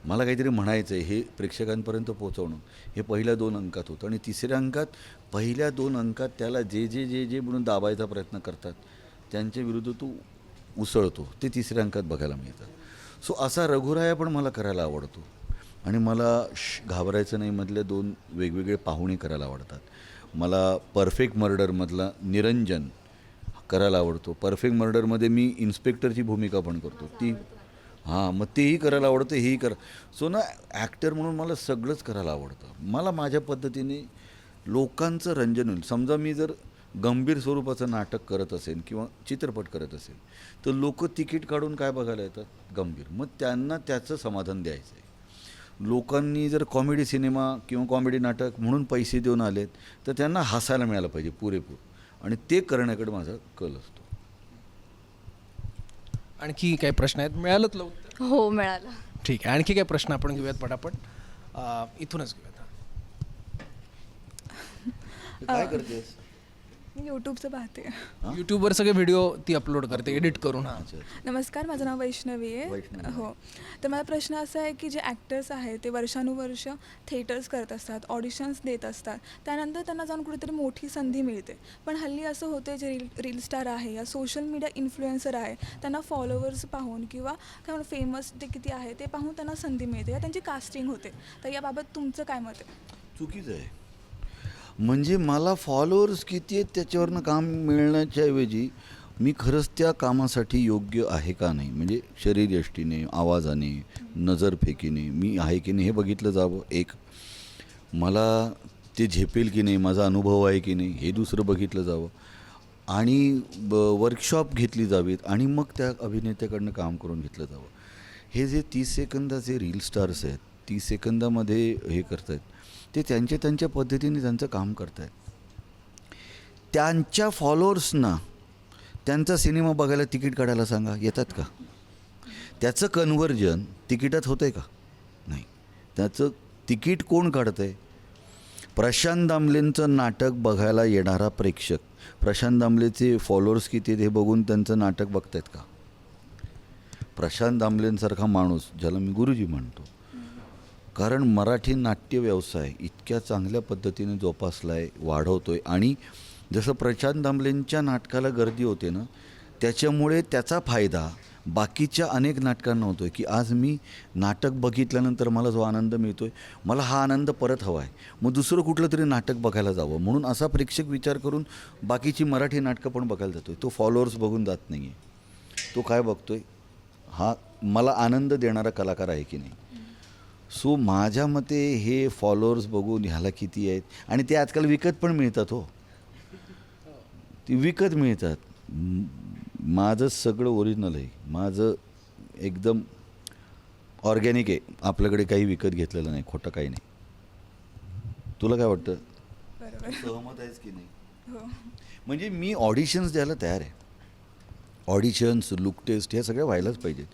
मला काहीतरी म्हणायचं आहे हे प्रेक्षकांपर्यंत पोहोचवणं, हे पहिल्या 2 अंकात होतं. आणि तिसऱ्या अंकात, पहिल्या 2 अंकात त्याला जे म्हणून दाबायचा प्रयत्न करतात त्यांच्या विरुद्ध तो उसळतो, ते तिसऱ्या अंकात बघायला मिळतं. सो असा रघुराया पण मला करायला आवडतो. आणि मला घाबरायचं नाही मधले 2 वेगवेगळे पाहुणे करायला आवडतात. मला परफेक्ट मर्डरमधला निरंजन करायला आवडतो. परफेक्ट मर्डरमध्ये मी इन्स्पेक्टरची भूमिका पण करतो ती, हां, मग तेही करायला आवडतं, हेही सो ना ॲक्टर म्हणून मला सगळंच करायला आवडतं. मला माझ्या पद्धतीने लोकांचं रंजन होईल. समजा मी जर गंभीर स्वरूपाचं नाटक करत असेल किंवा चित्रपट करत असेल तर लोक तिकीट काढून काय बघायला येतात? गंभीर. मग त्यांना त्याचं समाधान द्यायचं आहे. लोकांनी जर कॉमेडी सिनेमा किंवा कॉमेडी नाटक म्हणून पैसे देऊन आलेत तर त्यांना हसायला मिळालं पाहिजे पुरेपूर, आणि ते करण्याकडे माझा कल असतो. आणखी काही प्रश्न आहेत? मिळालं तुला उत्तर? हो, मिळालं. ठीक आहे. आणखी काही प्रश्न आपण घेऊयात पटापट. इथूनच घेऊयात. काय करतेस? मी यूट्यूबचं पाहते. यूट्यूबवर सगळे व्हिडिओ ती अपलोड करते एडिट करून. हां, नमस्कार, माझं नाव वैष्णवी आहे. हो, तर मला प्रश्न असा आहे की जे ॲक्टर्स आहेत ते वर्षानुवर्ष थिएटर्स करत असतात, ऑडिशन्स देत असतात, त्यानंतर त्यांना जाऊन कुठेतरी मोठी संधी मिळते. पण हल्ली असं होतं, जे रील स्टार आहे या सोशल मीडिया इन्फ्लुएन्सर आहे त्यांना फॉलोवर्स पाहून किंवा काय फेमस ते किती आहे ते पाहून त्यांना संधी मिळते या त्यांची कास्टिंग होते. तर याबाबत तुमचं काय मत आहे? चुकीचं आहे. म्हणजे मला फॉलोअर्स किती आहेत त्याच्यावरनं काम मिळण्याच्या ऐवजी मी खरंच त्या कामासाठी योग्य आहे का नाही, म्हणजे शरीरयष्टीने, आवाजाने, नजरफेकीने मी आहे की नाही हे बघितलं जावं. एक, मला ते झेपेल की नाही, माझा अनुभव आहे की नाही हे दुसरं बघितलं जावं. आणि वर्कशॉप घेतली जावीत आणि मग त्या अभिनेत्याकडनं काम करून घेतलं जावं. हे जे 30 सेकंदाचे रील स्टार्स आहेत, 30 सेकंदामध्ये हे करत आहेत, ते त्यांच्या पद्धतीने त्यांचं काम करत आहेत. त्यांच्या फॉलोअर्सना त्यांचा सिनेमा बघायला तिकीट काढायला सांगा, येतात का? त्याचं कन्व्हर्जन तिकिटात होतं आहे का? नाही. त्याचं तिकीट कोण काढतं आहे? प्रशांत दामलेंचं नाटक बघायला येणारा प्रेक्षक, प्रशांत दामलेचे फॉलोअर्स किती आहेत हे बघून त्यांचं नाटक बघतायत का? प्रशांत दामलेंसारखा माणूस, ज्याला मी गुरुजी म्हणतो, कारण मराठी नाट्य व्यवसाय इतक्या चांगल्या पद्धतीने जोपासला आहे, वाढवतो आहे. आणि जसं प्रशांत दामलेंच्या नाटकाला गर्दी होते ना, त्याच्यामुळे त्याचा फायदा बाकीच्या अनेक नाटकांना होतो आहे, की आज मी नाटक बघितल्यानंतर मला जो आनंद मिळतो आहे, मला हा आनंद परत हवा आहे, मग दुसरं कुठलं तरी नाटक बघायला जावं. म्हणून असा प्रेक्षक विचार करून बाकीची मराठी नाटकं पण बघायला जातो आहे. तो फॉलोअर्स बघून जात नाही आहे. तो काय बघतो आहे, हा मला आनंद देणारा कलाकार आहे की नाही. सो माझ्या मते हे फॉलोअर्स बघून ह्याला किती आहेत, आणि ते आजकाल विकत पण मिळतात. हो, ती विकत मिळतात. माझं सगळं ओरिजिनल आहे, माझं एकदम ऑर्गॅनिक आहे. आपल्याकडे काही विकत घेतलेलं नाही, खोटं काही नाही. तुला काय वाटतं? बरोबर. सहमत आहेस की नाही? हो. म्हणजे मी ऑडिशन्स द्यायला तयार आहे. ऑडिशन्स, लुक टेस्ट ह्या सगळ्या व्हायलाच पाहिजेत.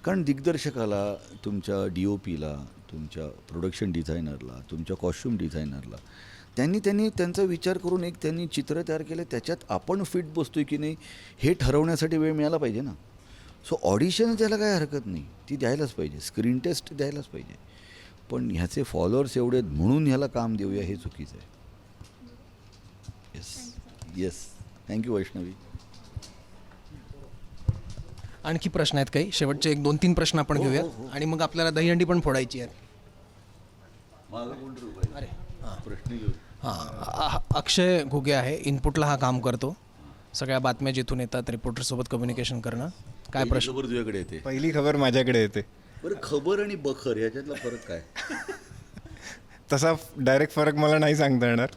कारण दिग्दर्शकाला, तुमच्या DOPला, तुमच्या प्रोडक्शन डिझायनरला, तुमच्या कॉस्ट्यूम डिझायनरला त्यांनी त्यांचा विचार करून एक त्यांनी चित्र तयार केलं, त्याच्यात आपण फिट बसतोय की नाही हे ठरवण्यासाठी वेळ मिळाला पाहिजे ना. सो ऑडिशन्स द्यायला काय हरकत नाही, ती द्यायलाच पाहिजे. स्क्रीन टेस्ट द्यायलाच पाहिजे. पण ह्याचे फॉलोअर्स एवढे आहेत म्हणून ह्याला काम देऊया हे चुकीचं आहे. Yes, thank you Vaishnavi. आणखी प्रश्न आहेत काही? शेवटचे 1-2-3 प्रश्न आपण घेऊया आणि मग आपल्याला दहीहंडी पण फोडायची आहे. अरे हां, अक्षय घुगे आहे, इनपुटला हा काम करतो. सगळ्या बातम्या जिथून येतात, रिपोर्टरसोबत कम्युनिकेशन करणं. काय प्रश्न? खबर तुझ्याकडे येते? पहिली खबर माझ्याकडे येते. बरं, खबर आणि बखर याच्यातला फरक काय? तसा डायरेक्ट फरक मला नाही सांगता येणार.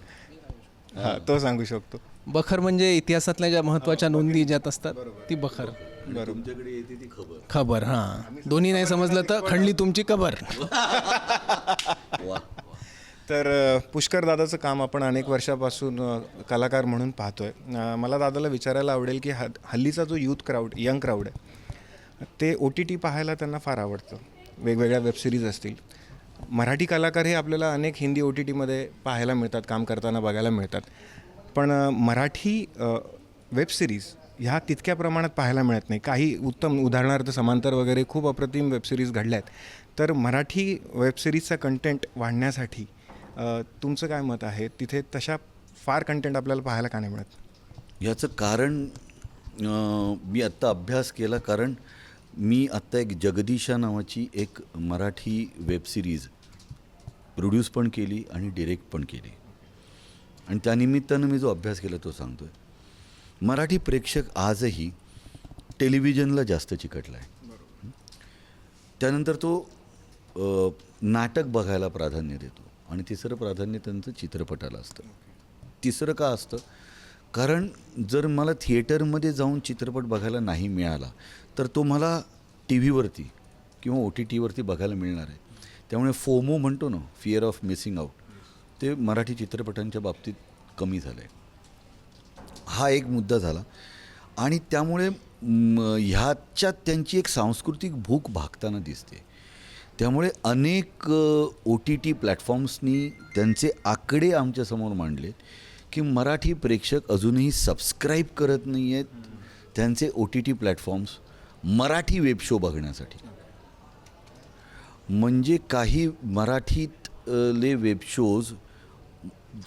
हां, तो सांगू शकतो. बखर म्हणजे इतिहासातल्या ज्या महत्त्वाच्या नोंदी ज्यात असतात ती बखर. तुमच्याकडे येते ती खबर. खबर, हां. दोन्ही नाही समजलं तर खणली तुमची कबर. वा. तर पुष्कर दादाचं काम आपण अनेक वर्षापासून कलाकार म्हणून पाहतोय. मला दादाला विचारायला आवडेल की हल्लीचा जो यूथ क्राऊड, यंग क्राऊड आहे, ते OTT पाहायला त्यांना फार आवडतं. वेगवेगळ्या वेबसिरीज असतील. मराठी कलाकार हे आपल्याला अनेक हिंदी OTTमध्ये पाहायला मिळतात, काम करताना बघायला मिळतात. पण मराठी वेबसिरीज ह्या तितक्या प्रमाणात पाहायला मिळत नाही. काही उत्तम, उदाहरणार्थ समांतर वगैरे खूप अप्रतिम वेबसिरीज घडल्या आहेत. तर मराठी वेबसिरीजचा कंटेंट वाढण्यासाठी तुमचं काय मत आहे? तिथे तशा फार कंटेंट आपल्याला पाहायला का नाही मिळत? याचं कारण मी आत्ता अभ्यास केला. कारण मी आत्ता एक जगदीशा नावाची एक मराठी वेबसिरीज प्रोड्यूस पण केली आणि डिरेक्ट पण केली. आणि त्यानिमित्तानं मी जो अभ्यास केला तो सांगतो आहे. मराठी प्रेक्षक आजही टेलिव्हिजनला जास्त चिकटला आहे. त्यानंतर तो नाटक बघायला प्राधान्य देतो. आणि तिसरं प्राधान्य त्यांचं चित्रपटाला असतं. तिसरं का असतं? कारण जर मला थिएटरमध्ये जाऊन चित्रपट बघायला नाही मिळाला तर तो मला TV वरती किंवा OTTवरती बघायला मिळणार आहे. त्यामुळे फोमो म्हणतो ना, फिअर ऑफ मिसिंग आउट, ते मराठी चित्रपटांच्या बाबतीत कमी झालं आहे. हा एक मुद्दा झाला. आणि त्यामुळे ह्याच्यात त्यांची एक सांस्कृतिक भूक भागताना दिसते. त्यामुळे अनेक OTT प्लॅटफॉर्म्सनी त्यांचे आकडे आमच्यासमोर मांडलेत की मराठी प्रेक्षक अजूनही सबस्क्राईब करत नाही आहेत त्यांचे OTT platforms Marathi web show बघण्यासाठी. म्हणजे काही मराठीतले वेब शोज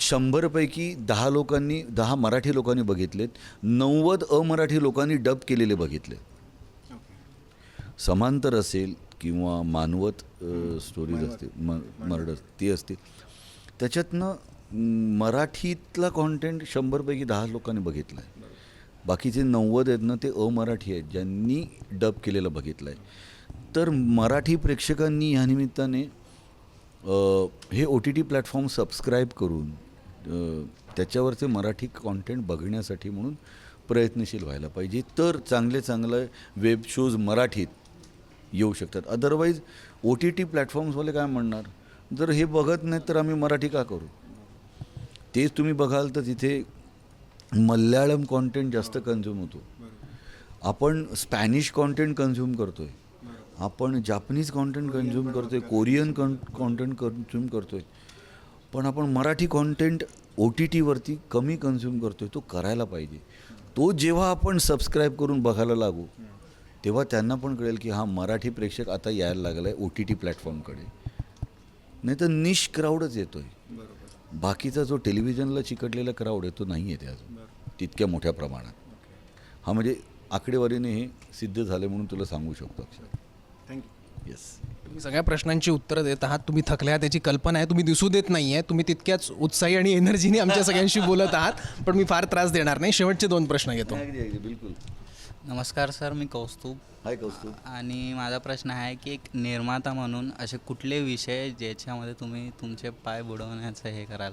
100पैकी 10 मराठी लोकांनी बघितलेत, 90 अमराठी लोकांनी डब केलेले बघितले. समांतर असेल किंवा मानवत स्टोरीज असतील, मर्डर ते असतील, त्याच्यातनं मराठीतला कॉन्टेंट 100पैकी 10 लोकांनी बघितला आहे. बाकीचे 90 आहेत ना, ते अमराठी आहेत ज्यांनी डब केलेलं बघितलं आहे. तर मराठी प्रेक्षकांनी ह्या निमित्ताने हे OTT प्लॅटफॉर्म सबस्क्राईब करून त्याच्यावरचे मराठी कॉन्टेंट बघण्यासाठी म्हणून प्रयत्नशील व्हायला पाहिजे. तर चांगले वेब शोज मराठीत येऊ शकतात. अदरवाईज OTT प्लॅटफॉर्म्सवाले काय म्हणणार, जर हे बघत नाहीत तर आम्ही मराठी का करू? तेच तुम्ही बघाल तर तिथे मल्याळम कॉन्टेंट जास्त कन्झ्युम होतो. आपण स्पॅनिश कॉन्टेंट कन्झ्युम करतो आहे. आपण जापनीज कॉन्टेंट कन्झ्युम करतो आहे, कोरियन कॉन्टेंट कन्झ्युम करतो आहे, पण आपण मराठी कॉन्टेंट OTTवरती कमी कन्झ्युम करतो आहे. तो करायला पाहिजे. तो जेव्हा आपण सबस्क्राईब करून बघायला लागू तेव्हा त्यांना पण कळेल की हा मराठी प्रेक्षक आता यायला लागला आहे OTT प्लॅटफॉर्मकडे. नाही तर निश क्राऊडच येतो आहे. बाकीचा जो टेलिव्हिजनला चिकटलेला क्राऊड आहे तो नाही येते अजून तितक्या मोठ्या प्रमाणात. हा म्हणजे आकडेवारीने हे सिद्ध झाले म्हणून तुला सांगू शकतो अक्षर. थँक्यू. येस. तुम्ही सगळ्या प्रश्नांची उत्तरं देत आहात. तुम्ही थकले आहात त्याची कल्पना आहे. तुम्ही दिसू देत नाही आहे. तुम्ही तितक्याच उत्साही आणि एनर्जीने आमच्या सगळ्यांशी बोलत आहात. पण मी फार त्रास देणार नाही. शेवटचे 2 प्रश्न घेतो. अगदी बिलकुल. नमस्कार सर, मी कौस्तुभ. हाय कौस्तुभ. आणि माझा प्रश्न आहे की एक निर्माता म्हणून असे कुठले विषय ज्याच्यामध्ये तुम्ही तुमचे पाय बुडवण्याचं हे कराल?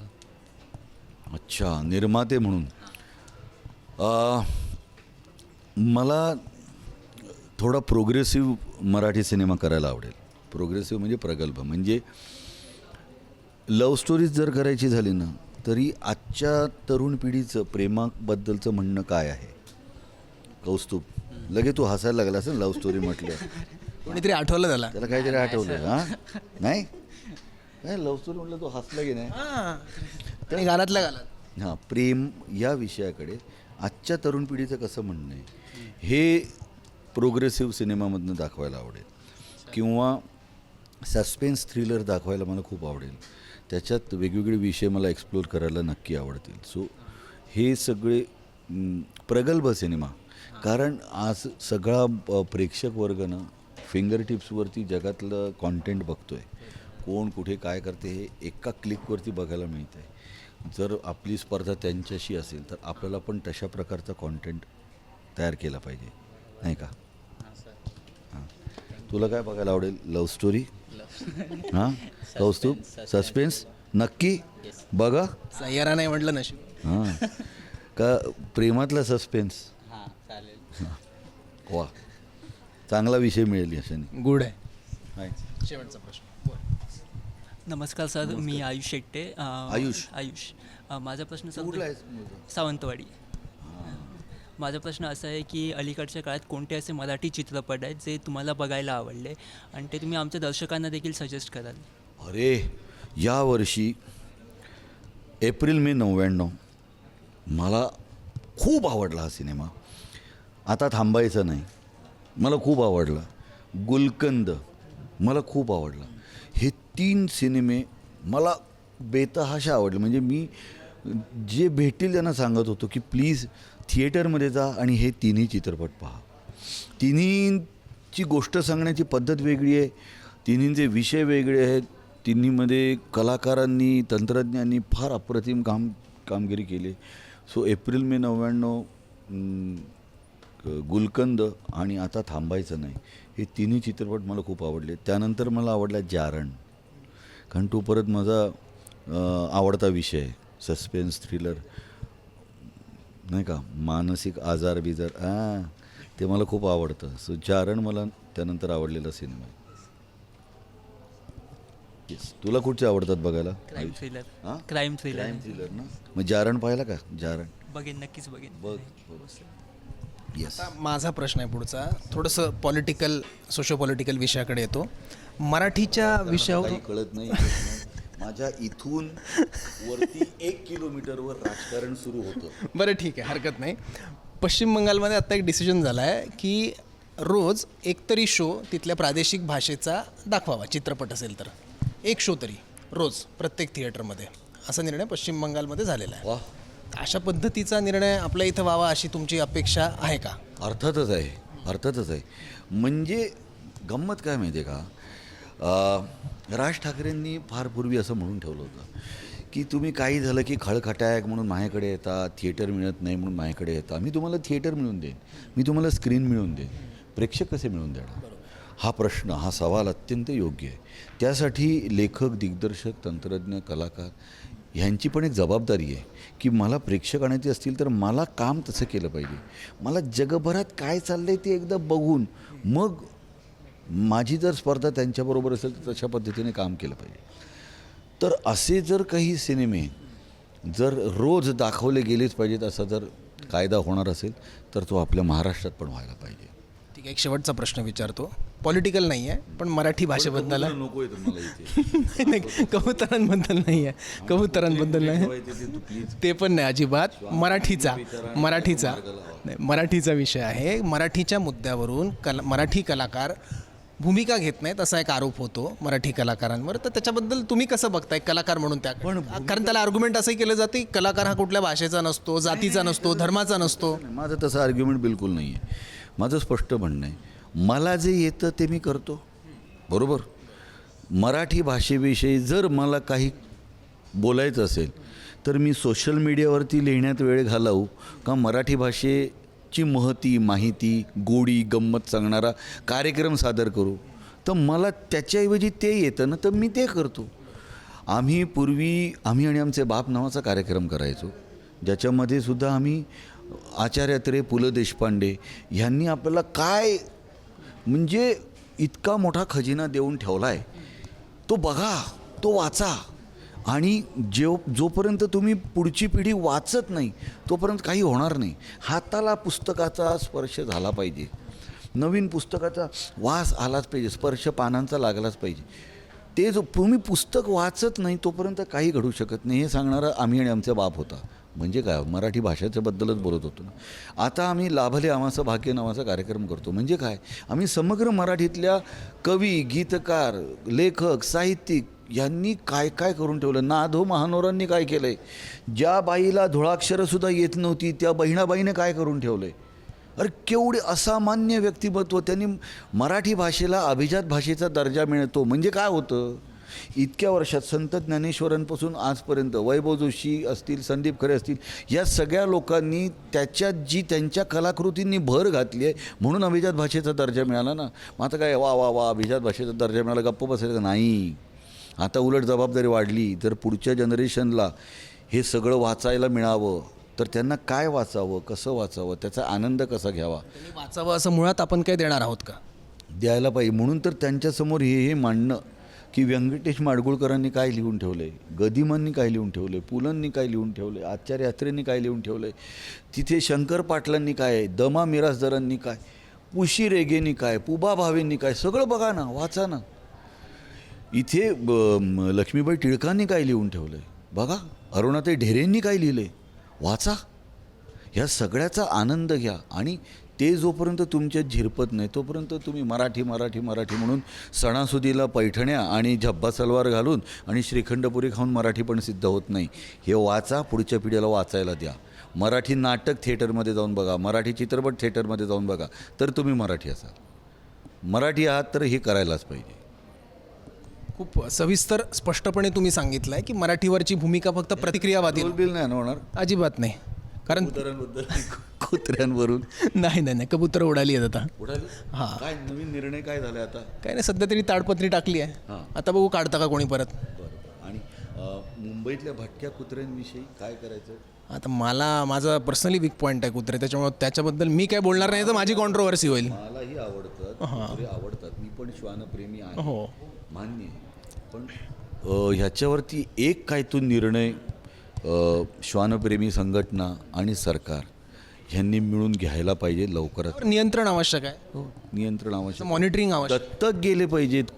अच्छा, निर्माते म्हणून मला थोडा प्रोग्रेसिव्ह मराठी सिनेमा करायला आवडेल. प्रोग्रेसिव्ह म्हणजे प्रगल्भ. म्हणजे लव्ह स्टोरीज जर करायची झाली ना तरी आजच्या तरुण पिढीचं प्रेमाबद्दलचं म्हणणं काय आहे? कौस्तुभ, लगे तू हसायला लागला असेल लव्ह स्टोरी म्हटलं. कोणीतरी आठवलं त्याला काहीतरी आठवलं. हां, नाही काय लव्ह स्टोरी म्हटलं तो हसला की नाही? आणि गालातल्या गालात. हां, प्रेम या विषयाकडे आजच्या तरुण पिढीचं कसं म्हणणं आहे हे प्रोग्रेसिव्ह सिनेमामधनं दाखवायला आवडेल. किंवा सस्पेन्स थ्रिलर दाखवायला मला खूप आवडेल. त्याच्यात वेगवेगळे विषय मला एक्सप्लोर करायला नक्की आवडतील. सो हे सगळे प्रगल्भ सिनेमा. कारण आज सगळा प्रेक्षक वर्ग ना फिंगर टिप्सवरती जगातलं कॉन्टेंट बघतो आहे. कोण कुठे काय करते हे एका क्लिकवरती बघायला मिळतं आहे. जर आपली स्पर्धा त्यांच्याशी असेल तर आपल्याला पण तशा प्रकारचा कॉन्टेंट तयार केला पाहिजे, नाही का? हां, तुला काय बघायला आवडेल? Love story? हां, कौस्तुभ, सस्पेन्स नक्की बघा. सह्यारा नाही म्हटलं नशीब. हां, का प्रेमातला सस्पेन्स? हां, चालेल. वा, चांगला विषय मिळेल याच्याने. गुड आहे. हाय. शेवटचा प्रश्न. नमस्कार सर, मी आयुष शेट्टे. आयुष. माझा प्रश्न सर कुठला आहेस? सावंतवाडी. माझा प्रश्न असा आहे की अलीकडच्या काळात कोणते असे मराठी चित्रपट आहेत जे तुम्हाला बघायला आवडले आणि ते तुम्ही आमच्या दर्शकांना देखील सजेस्ट कराल? अरे, यावर्षी एप्रिल मे 99 मला खूप आवडला हा सिनेमा. आता थांबायचं नाही, मला खूप आवडला. गुलकंद मला खूप आवडला. हे 3 सिनेमे मला बेतहाशा आवडले. म्हणजे मी जे भेटतील त्यांना सांगत होतो की प्लीज थिएटरमध्ये जा आणि हे 3ही चित्रपट पहा. तिन्हीची गोष्ट सांगण्याची पद्धत वेगळी आहे, तिन्हींचे विषय वेगळे आहेत, तिन्हीमध्ये कलाकारांनी तंत्रज्ञांनी फार अप्रतिम कामगिरी केली. सो एप्रिल मे 99, गुलकंद आणि आता थांबायचं नाही हे 3ही चित्रपट मला खूप आवडले. त्यानंतर मला आवडला जारण, कारण तो परत माझा आवडता विषय आहे. सस्पेन्स थ्रिलर, नाही का, मानसिक आजार बिजार ते मला खूप आवडतं. सो जारण मला त्यानंतर आवडलेला सिनेमा आहे. येस. तुला कुठचे आवडतात बघायला? Crime thriller. हां, क्राईम थ्रिलर. क्राईम थ्रिलर ना. मग जारण पाहिला का? जारण बघेन, नक्कीच बघेन. बघ. येस. आता माझा प्रश्न आहे पुढचा, थोडंसं पॉलिटिकल सोशो पॉलिटिकल विषयाकडे येतो. मराठीच्या विषयावर काही कळत नाही. माझ्या इथून वरती 1 किलोमीटरवर राजकारण सुरू होतं. बरं, ठीक आहे, हरकत नाही. पश्चिम बंगालमध्ये आत्ता एक डिसिजन झाला आहे की रोज एकतरी शो तिथल्या प्रादेशिक भाषेचा दाखवावा. चित्रपट असेल तर एक शो तरी रोज प्रत्येक थिएटरमध्ये, असा निर्णय पश्चिम बंगालमध्ये झालेला आहे. वा, अशा पद्धतीचा निर्णय आपल्या इथं व्हावा अशी तुमची अपेक्षा आहे का? अर्थातच आहे, अर्थातच आहे. म्हणजे गंमत काय माहिती आहे का, राज ठाकरेंनी फार पूर्वी असं म्हणून ठेवलं होतं की तुम्ही काही झालं की खळखटायक म्हणून माझ्याकडे येता, थिएटर मिळत नाही म्हणून माझ्याकडे येता. मी तुम्हाला थिएटर मिळवून देईन, मी तुम्हाला स्क्रीन मिळवून देईन. प्रेक्षक कसे मिळवून देणार? हा प्रश्न, हा सवाल अत्यंत योग्य आहे. त्यासाठी लेखक, दिग्दर्शक, तंत्रज्ञ, कलाकार ह्यांची पण एक जबाबदारी आहे की मला प्रेक्षक आणायचे असतील तर मला काम तसं केलं पाहिजे. मला जगभरात काय चाललं आहे ते एकदा बघून मग माझी जर स्पर्धा त्यांच्याबरोबर असेल तर तशा पद्धतीने काम केलं पाहिजे. तर असे जर काही सिनेमे जर रोज दाखवले गेलेच पाहिजेत असा जर कायदा होणार असेल तर तो आपल्या महाराष्ट्रात पण व्हायला पाहिजे. ठीक आहे, एक शेवटचा प्रश्न विचारतो. पॉलिटिकल नाही आहे, पण मराठी भाषेबद्दल आहे. नको आहे तुम्हाला इथे. नाही नाही, कबुतरांबद्दल नाही आहे, कबुतरांबद्दल नाही प्लीज ते पण नाही अजिबात. मराठीचा नाही, मराठीचा विषय आहे. मराठीच्या मुद्द्यावरून मराठी कलाकार भूमिका घेत नाहीत असा एक आरोप होतो मराठी कलाकारांवर. तर त्याच्याबद्दल तुम्ही कसं बघताय कलाकार म्हणून त्या, कारण त्याला आर्ग्युमेंट असंही केलं जातं की कलाकार हा कुठल्या भाषेचा नसतो, जातीचा नसतो, धर्माचा नसतो. माझं तसं आर्ग्युमेंट बिलकुल नाही आहे. माझं स्पष्ट म्हणणं आहे, मला जे येतं ते मी करतो, बरोबर. मराठी भाषेविषयी जर मला काही बोलायचं असेल तर मी सोशल मीडियावरती लिहिण्यात वेळ घालवू का मराठी भाषेची महती, माहिती, गोडी गंमत सांगणारा कार्यक्रम सादर करू? तर मला त्याच्याऐवजी ते येतं ना, तर मी ते करतो. पूर्वी आम्ही आणि आमचे बाप नावाचा कार्यक्रम करायचो, ज्याच्यामध्ये सुद्धा आम्ही आचार्य अत्रे, पु ल देशपांडे ह्यांनी आपल्याला काय म्हणजे इतका मोठा खजिना देऊन ठेवला आहे, तो बघा, तो वाचा. आणि जोपर्यंत तुम्ही पुढची पिढी वाचत नाही तोपर्यंत काही होणार नाही. हाताला पुस्तकाचा स्पर्श झाला पाहिजे, नवीन पुस्तकाचा वास आलाच पाहिजे, स्पर्श पानांचा लागलाच पाहिजे. ते जो तुम्ही पुस्तक वाचत नाही तोपर्यंत काही घडू शकत नाही, हे सांगणारा आम्ही आणि आमचा बाप होता. म्हणजे काय, मराठी भाषेच्याबद्दलच बोलत होतो ना. आता आम्ही लाभले आम्हाचं भाग्य नावाचा कार्यक्रम करतो. म्हणजे काय, आम्ही समग्र मराठीतल्या कवी, गीतकार, लेखक, साहित्यिक यांनी काय काय करून ठेवलं. नाधो महानोरांनी काय केलं आहे, ज्या बाईला धुळाक्षरंसुद्धा येत नव्हती त्या बहिणाबाईने काय करून ठेवलं आहे. अरे केवढे असामान्य व्यक्तिमत्व. त्यांनी मराठी भाषेला अभिजात भाषेचा दर्जा मिळतो. म्हणजे काय होतं, इतक्या वर्षात संत ज्ञानेश्वरांपासून आजपर्यंत वैभव जोशी असतील, संदीप खरे असतील, या सगळ्या लोकांनी त्याच्यात जी त्यांच्या कलाकृतींनी भर घातली आहे म्हणून अभिजात भाषेचा दर्जा मिळाला ना. मग आता काय वा वा वा अभिजात भाषेचा दर्जा मिळाला गप्प बसायचं नाही. आता उलट जबाबदारी वाढली. जर पुढच्या जनरेशनला हे सगळं वाचायला मिळावं तर त्यांना काय वाचावं, कसं वाचावं, त्याचा आनंद कसा घ्यावा, वाचावं असं मुळात आपण काय देणार आहोत का, द्यायला पाहिजे. म्हणून तर त्यांच्यासमोर हे मांडणं की व्यंकटेश माडगुळकरांनी काय लिहून ठेवलं आहे, गदिमांनी काय लिहून ठेवलं आहे, पुलंनी काय लिहून ठेवलं आहे, आचार्य अत्रेंनी काय लिहून ठेवलं आहे, तिथे शंकर पाटलांनी काय आहे, दमा मिरासदारांनी काय, पुशी रेगेंनी काय, पुबा भावेंनी काय, सगळं बघा ना, वाचा ना. इथे लक्ष्मीबाई टिळकांनी काय लिहून ठेवलं आहे बघा, अरुणाताई ढेरेंनी काय लिहिलं आहे वाचा. ह्या सगळ्याचा आनंद घ्या. आणि ते जोपर्यंत तुमच्यात झिरपत नाही तोपर्यंत तुम्ही मराठी मराठी मराठी म्हणून सणासुदीला पैठण्या आणि झब्बा सलवार घालून आणि श्रीखंडपुरी खाऊन मराठी पण सिद्ध होत नाही. हे वाचा, पुढच्या पिढीला वाचायला द्या. मराठी नाटक थिएटरमध्ये जाऊन बघा, मराठी चित्रपट थिएटरमध्ये जाऊन बघा, तर तुम्ही मराठी असाल. मराठी आहात तर हे करायलाच पाहिजे. खूप सविस्तर स्पष्टपणे तुम्ही सांगितलं आहे की मराठीवरची भूमिका फक्त प्रतिक्रियावादी बिल नाही होणार अजिबात नाही. कारण कुत्र्यांवरून नाही नाही नाही, कबूतर उडाली आहेत आता. हां, काय नवीन निर्णय काय झाला आता? काय नाही, सध्या तरी ताडपत्री टाकली आहे. आता बघू काढता का कोणी परत. बरं. आणि मुंबईतल्या भटक्या कुत्र्यांविषयी काय करायचं? आता माझा पर्सनली वीक पॉईंट आहे कुत्रे, त्याच्यामुळे त्याच्याबद्दल मी काय बोलणार नाही तर माझी कॉन्ट्रोवर्सी होईल. मलाही आवडतात कुत्रे, आवडतात. मी पण श्वानप्रेमी आहे, हो मान्य आहे. पण ह्याच्यावरती एक काय तो निर्णय श्वानप्रेमी संघटना आणि सरकार ह्यांनी मिळून घ्यायला पाहिजे लवकरात. नियंत्रण आवश्यक आहे. हो, नियंत्रण आवश्यक, मॉनिटरिंग आवश्यक. दत्तक गेले पाहिजेत.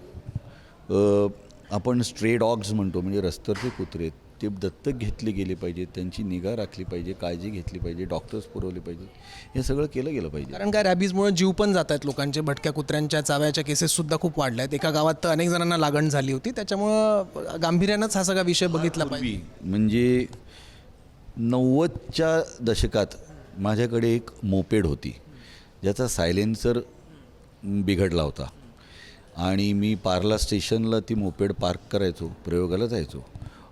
आपण स्ट्रे डॉग्स म्हणतो, म्हणजे रस्त्यावरचे कुत्रे, ते दत्तक घेतले गेले पाहिजेत. त्यांची निगा राखली पाहिजे, काळजी घेतली पाहिजे, डॉक्टर्स पुरवले पाहिजेत. हे सगळं केलं गेलं पाहिजे. कारण काय, रॅबीजमुळे जीव पण जात आहेत लोकांचे. भटक्या कुत्र्यांच्या चाव्याच्या केसेससुद्धा खूप वाढल्या आहेत. एका गावात तर अनेक जणांना लागण झाली होती. त्याच्यामुळं गांभीर्यानंच हा सगळा विषय बघितला पाहिजे. म्हणजे 90च्या दशकात माझ्याकडे एक मोपेड होती ज्याचा सायलेन्सर बिघडला होता. आणि मी पार्ला स्टेशनला ती मोपेड पार्क करायचो, प्रयोगाला जायचो.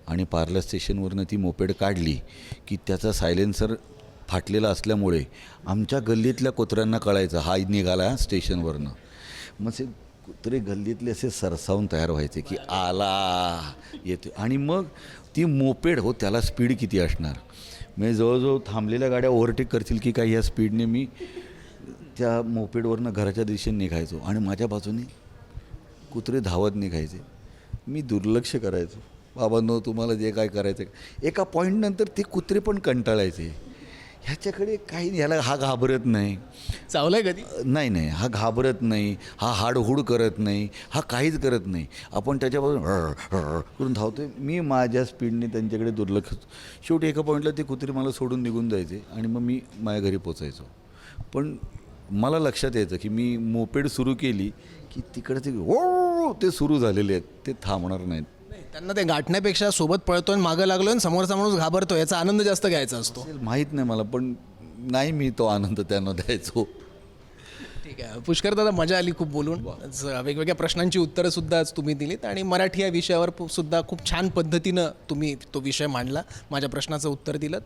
आणि पार्ला स्टेशनवरनं ती मोपेड काढली की त्याचा सायलेन्सर फाटलेला असल्यामुळे आमच्या गल्लीतल्या कुत्र्यांना कळायचं हा निघाला स्टेशनवरनं. मग ते कुत्रे गल्लीतले असे सरसावून तयार व्हायचे की आला येतो. आणि मग ती मोपेड, हो त्याला स्पीड किती असणार, म्हणजे जवळजवळ थांबलेल्या गाड्या ओव्हरटेक करतील की काय, ह्या स्पीडने मी त्या मोपेडवरनं घराच्या दिशेने निघायचो. आणि माझ्या बाजूने कुत्रे धावत निघायचे. मी दुर्लक्ष करायचो, बाबांनो तुम्हाला जे काय करायचं. एका पॉईंटनंतर ते कुत्रे पण कंटाळायचे ह्याच्याकडे काही ह्याला हा घाबरत नाही. चावलंय कधी? नाही, हा घाबरत नाही, हा हाडहूड करत नाही, हा काहीच करत नाही. आपण त्याच्यापासून करून धावतोय. मी माझ्या स्पीडने त्यांच्याकडे दुर्लक्ष. शेवटी एका पॉईंटला ते कुत्री मला सोडून निघून जायचे आणि मग मी माझ्या घरी पोचायचो. पण मला लक्षात यायचं की मी मोपेड सुरू केली की तिकडे ते सुरू झालेले आहेत, ते थांबणार नाहीत. त्यांना ते गाठण्यापेक्षा सोबत पळतोय आणि मागं लागलोय आणि समोरचा माणूस घाबरतो याचा आनंद जास्त घ्यायचा असतो. माहीत नाही मला, पण नाही मी तो आनंद त्यांना द्यायचो. ठीक आहे पुष्कर दादा, मजा आली खूप बोलून. वेगवेगळ्या प्रश्नांची उत्तरं सुद्धा आज तुम्ही दिलीत आणि मराठी या विषयावर सुद्धा खूप छान पद्धतीनं तुम्ही तो विषय मांडला, माझ्या प्रश्नाचं उत्तर दिलं.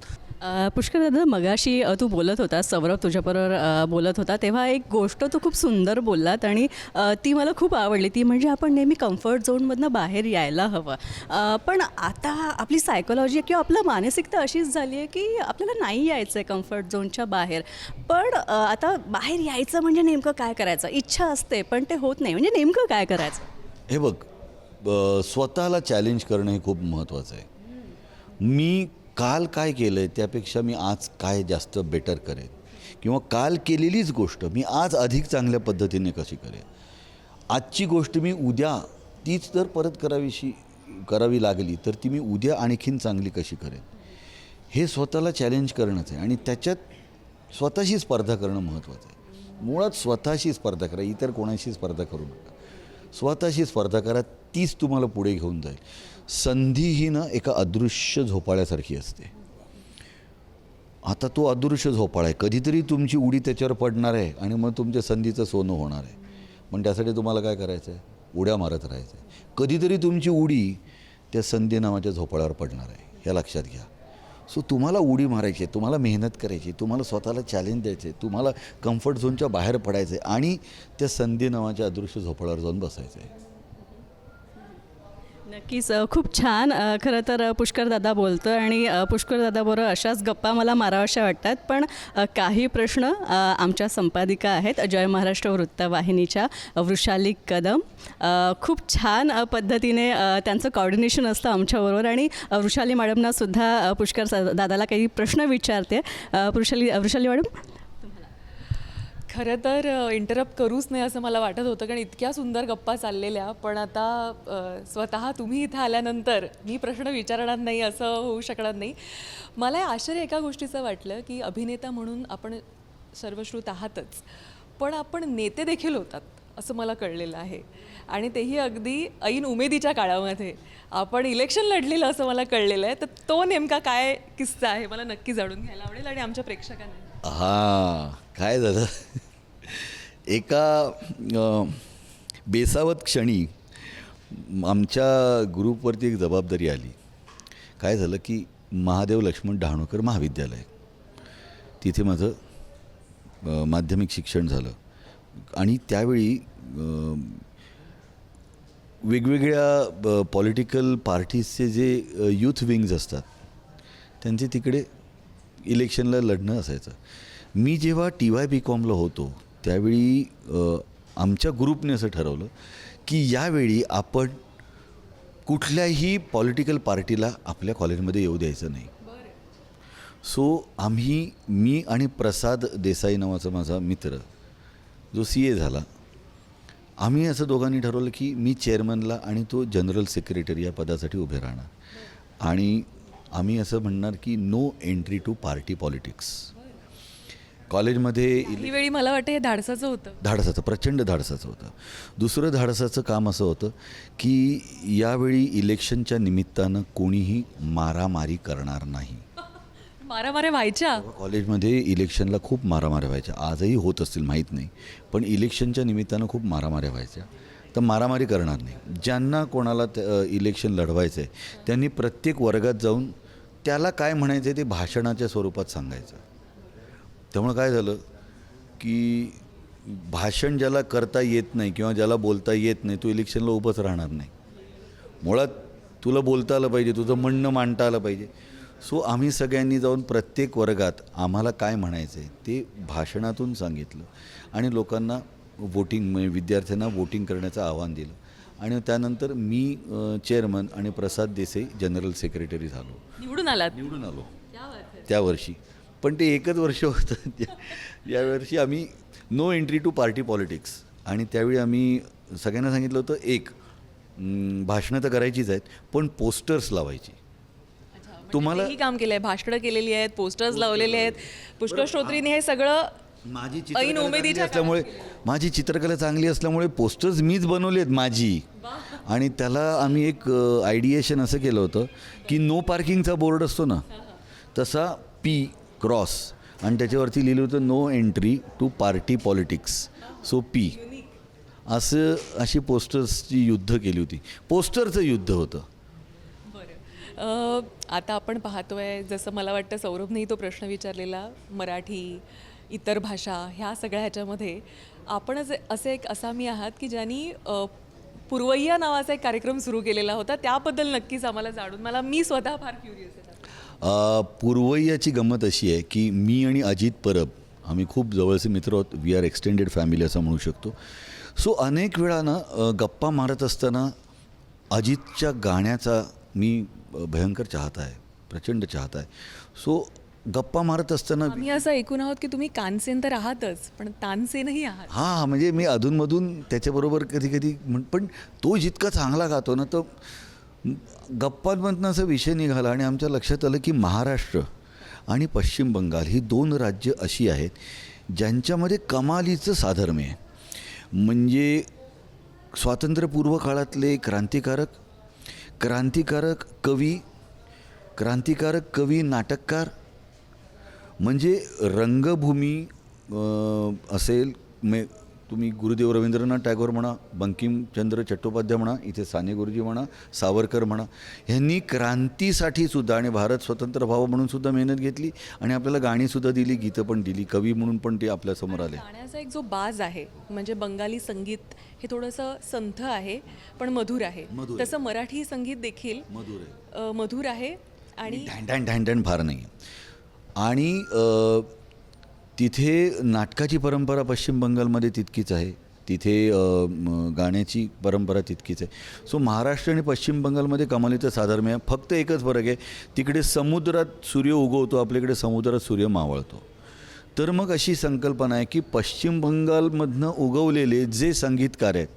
पुष्कर दादा, मगाशी तू बोलत होता, सौरभ तुझ्याबरोबर बोलत होता, तेव्हा एक गोष्ट तू खूप सुंदर बोललात आणि ती मला खूप आवडली. ती म्हणजे आपण नेहमी कम्फर्ट झोनमधनं बाहेर यायला हवं. पण आता आपली सायकोलॉजी किंवा आपलं मानसिकता अशीच झाली आहे की आपल्याला नाही यायचं आहे कम्फर्ट झोनच्या बाहेर. पण आता बाहेर यायचं म्हणजे नेमकं काय करायचं? इच्छा असते पण ते होत नाही, म्हणजे नेमकं काय करायचं? हे बघ, स्वतःला चॅलेंज करणं हे खूप महत्त्वाचं आहे. मी काल काय केलं आहे त्यापेक्षा मी आज काय जास्त बेटर करेन, किंवा काल केलेलीच गोष्ट मी आज अधिक चांगल्या पद्धतीने कशी करेन. आजची गोष्ट मी उद्या तीच तर परत करावी लागली तर ती मी उद्या आणखीन चांगली कशी करेन, हे स्वतःला चॅलेंज करणंच आहे. आणि त्याच्यात स्वतःशी स्पर्धा करणं महत्त्वाचं आहे. मुळात स्वतःशी स्पर्धा करा, इतर कोणाशी स्पर्धा करू नका. स्वतःशी स्पर्धा करा, तीच तुम्हाला पुढे घेऊन जाईल. संधी ही ना एका अदृश्य झोपाळ्यासारखी असते. आता तो अदृश्य झोपाळा आहे, कधीतरी तुमची उडी त्याच्यावर पडणार आहे आणि मग तुमच्या संधीचं सोनं होणार आहे. पण त्यासाठी तुम्हाला काय करायचं आहे? उड्या मारत राहायचं आहे. कधीतरी तुमची उडी त्या संधी नावाच्या झोपाळ्यावर पडणार आहे, हे लक्षात घ्या. सो तुम्हाला उडी मारायची आहे, तुम्हाला मेहनत करायची, तुम्हाला स्वतःला चॅलेंज द्यायचं आहे, तुम्हाला कम्फर्ट झोनच्या बाहेर पडायचं आहे आणि त्या संधी नावाच्या अदृश्य झोपाळ्यावर जाऊन बसायचं आहे. नक्कीच खूप छान. खरं तर पुष्कर दादा बोलतो आणि पुष्कर दादाबरोबर अशाच गप्पा मला माराव्याशा वाटतात. पण काही प्रश्न आमच्या संपादिका आहेत जय महाराष्ट्र वृत्तवाहिनीच्या, वृषाली कदम, खूप छान पद्धतीने त्यांचं कॉर्डिनेशन असतं आमच्याबरोबर. आणि वृषाली मॅडमनासुद्धा पुष्कर दादाला काही प्रश्न विचारते. वृषाली मॅडम, खरं तर इंटरप्ट करूच नाही असं मला वाटत होतं, कारण इतक्या सुंदर गप्पा चाललेल्या. पण आता स्वतः तुम्ही इथं आल्यानंतर मी प्रश्न विचारणार नाही असं होऊ शकणार नाही. मला आश्चर्य एका गोष्टीचं वाटलं की अभिनेता म्हणून आपण सर्वश्रुत आहातच, पण आपण नेते देखील होतात असं मला कळलेलं आहे. आणि तेही अगदी ऐन उमेदीच्या काळामध्ये आपण इलेक्शन लढलेलं असं मला कळलेलं आहे. तर तो नेमका काय किस्सा आहे मला नक्की जाणून घ्यायला आवडेल आणि आमच्या प्रेक्षकांना. हां, काय झालं, एका बेसावत क्षणी आमच्या ग्रुपवरती एक जबाबदारी आली. काय झालं की महादेव लक्ष्मण डहाणूकर महाविद्यालय, तिथे माझं माध्यमिक शिक्षण झालं. आणि त्यावेळी वेगवेगळ्या पॉलिटिकल पार्टीजचे जे यूथ विंग्ज असतात त्यांचे तिकडे इलेक्शनला लढणं असायचं. मी जेव्हा TYBComला होतो त्यावेळी आमच्या ग्रुपने असं ठरवलं की यावेळी आपण कुठल्याही पॉलिटिकल पार्टीला आपल्या कॉलेजमध्ये येऊ द्यायचं नाही. सो मी आणि प्रसाद देसाई नावाचा माझा मित्र जो CA झाला, आम्ही असं दोघांनी ठरवलं की मी चेअरमनला आणि तो जनरल सेक्रेटरी या पदासाठी उभे राहणार. आणि आम्ही असं म्हणणार की no entry to party politics. कॉलेजमध्ये ही वेळी मला वाटतं हे धाडसाचं होतं, प्रचंड धाडसाचं होतं. दुसरं धाडसाचं काम असं होतं की यावेळी इलेक्शनच्या निमित्तानं कोणीही मारामारी करणार नाही. मारामाऱ्या व्हायच्या कॉलेजमध्ये इलेक्शनला खूप मारामाऱ्या व्हायच्या, आजही होत असतील माहीत नाही, पण इलेक्शनच्या निमित्तानं खूप मारामाऱ्या व्हायच्या. तर मारामारी करणार नाही. ज्यांना कोणाला इलेक्शन लढवायचं आहे त्यांनी प्रत्येक वर्गात जाऊन त्याला काय म्हणायचं आहे ते भाषणाच्या स्वरूपात सांगायचं. त्यामुळं काय झालं की भाषण ज्याला करता येत नाही किंवा ज्याला बोलता येत नाही तो इलेक्शनला उभंच राहणार नाही. मुळात तुला बोलता आलं पाहिजे, तुझं म्हणणं मांडता आलं पाहिजे. सो आम्ही सगळ्यांनी जाऊन प्रत्येक वर्गात आम्हाला काय म्हणायचं आहे ते भाषणातून सांगितलं आणि लोकांना विद्यार्थ्यांना वोटिंग करण्याचं आव्हान दिलं. आणि त्यानंतर मी चेअरमन आणि प्रसाद देसाई जनरल सेक्रेटरी झालो. निवडून आलो त्या वर्षी. पण ते एकच वर्ष होतं. यावर्षी आम्ही no entry to party politics, आणि त्यावेळी आम्ही सगळ्यांना सांगितलं होतं भाषणं तर करायचीच आहेत, पण पोस्टर्स लावायची. तुम्हाला तेही काम केलं आहे, भाषणं केलेली आहेत, पोस्टर्स लावलेले आहेत. पुष्कर श्रोत्रीने हे सगळं माझी ऐन उमेदीच्या माझी चित्रकला चांगली असल्यामुळे पोस्टर्स मीच बनवले आहेत माझी. आणि त्याला आम्ही एक आयडिएशन असं केलं होतं की नो पार्किंगचा बोर्ड असतो ना, तसा P क्रॉस, आणि त्याच्यावरती लिहिलं होतं no entry to party politics, so P. अशी पोस्टर्सची युद्ध केली होती. पोस्टरचं युद्ध होतं. आता आपण पाहतोय, जसं मला वाटतं सौरभनेही तो प्रश्न विचारलेला, मराठी, इतर भाषा ह्या सगळ्या ह्याच्यामध्ये आपणच असे एक असामी आहात की ज्यांनी पूर्वय्या नावाचा एक कार्यक्रम सुरू केलेला होता. त्याबद्दल नक्कीच आम्हाला जाणून मी स्वतः फार क्युरियस आहे. पूर्वय्याची गंमत अशी आहे की मी आणि अजित परब आम्ही खूप जवळचे मित्र आहोत. वी आर एक्सटेंडेड फॅमिली असं म्हणू शकतो. सो अनेक वेळा ना गप्पा मारत असताना अजितच्या गाण्याचा मी भयंकर चाहता आहे, प्रचंड चाहता आहे. सो गप्पा मारत असताना आम्ही असं ऐकून आहोत की तुम्ही कानसेन तर आहातच, पण तानसेनही आहात. हां, म्हणजे मी अधूनमधून त्याच्याबरोबर कधी कधी पण तो जितका चांगला गातो ना, तो गप्पांमधनं असा विषय निघाला आणि आमच्या लक्षात आलं की महाराष्ट्र आणि पश्चिम बंगाल ही 2 राज्य अशी आहेत ज्यांच्यामध्ये कमालीचं साधर्म्य आहे. म्हणजे स्वातंत्र्यपूर्व काळातले क्रांतिकारक कवी, नाटककार, म्हणजे रंगभूमी असेल, तुम्ही गुरुदेव रवींद्रनाथ टागोर म्हणा, बंकिमचंद्र चट्टोपाध्याय म्हणा, इथे साने गुरुजी म्हणा, सावरकर म्हणा, ह्यांनी क्रांतीसाठी सुद्धा आणि भारत स्वतंत्र व्हावं म्हणून सुद्धा मेहनत घेतली आणि आपल्याला गाणीसुद्धा दिली, गीतं पण दिली, कवी म्हणून पण ते आपल्यासमोर आले. गाण्याचा एक जो बाज आहे, म्हणजे बंगाली संगीत हे थोडंसं संथ आहे पण मधुर आहे. तसं मराठी संगीत देखील मधुर आहे आणि ढॅन फार नाही. आणि तिथे नाटकाची परंपरा पश्चिम बंगालमध्ये तितकीच आहे, तिथे गाण्याची परंपरा तितकीच आहे. सो महाराष्ट्र आणि पश्चिम बंगालमध्ये कमालीचं साधर्म्य आहे. फक्त एकच फरक आहे, तिकडे समुद्रात सूर्य उगवतो, आपल्याकडे समुद्रात सूर्य मावळतो. तर मग अशी संकल्पना आहे की पश्चिम बंगालमधनं उगवलेले जे संगीतकार आहेत,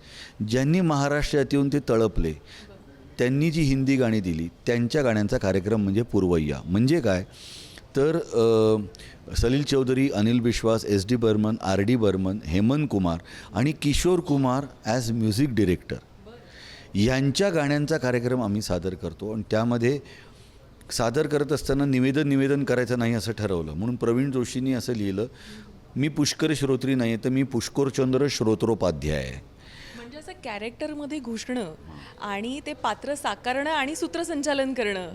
ज्यांनी महाराष्ट्रात येऊन ते तळपले, त्यांनी जी हिंदी गाणी दिली, त्यांच्या गाण्यांचा कार्यक्रम म्हणजे पूर्वय्या. म्हणजे काय तर सलील चौधरी, अनिल विश्वास, SD बर्मन, RD बर्मन, हेमंत कुमार आणि Kishore Kumar as music director यांच्या गाण्यांचा कार्यक्रम आम्ही सादर करतो. आणि त्यामध्ये सादर करत असताना निवेदन करायचं नाही असं ठरवलं. म्हणून प्रवीण जोशींनी असं लिहिलं, मी पुष्कर श्रोत्री नाही तर मी पुष्करचंद्र श्रोत्रोपाध्याय आहे. म्हणजे असं कॅरेक्टरमध्ये घुसणं आणि ते पात्र साकारणं आणि सूत्रसंचालन करणं,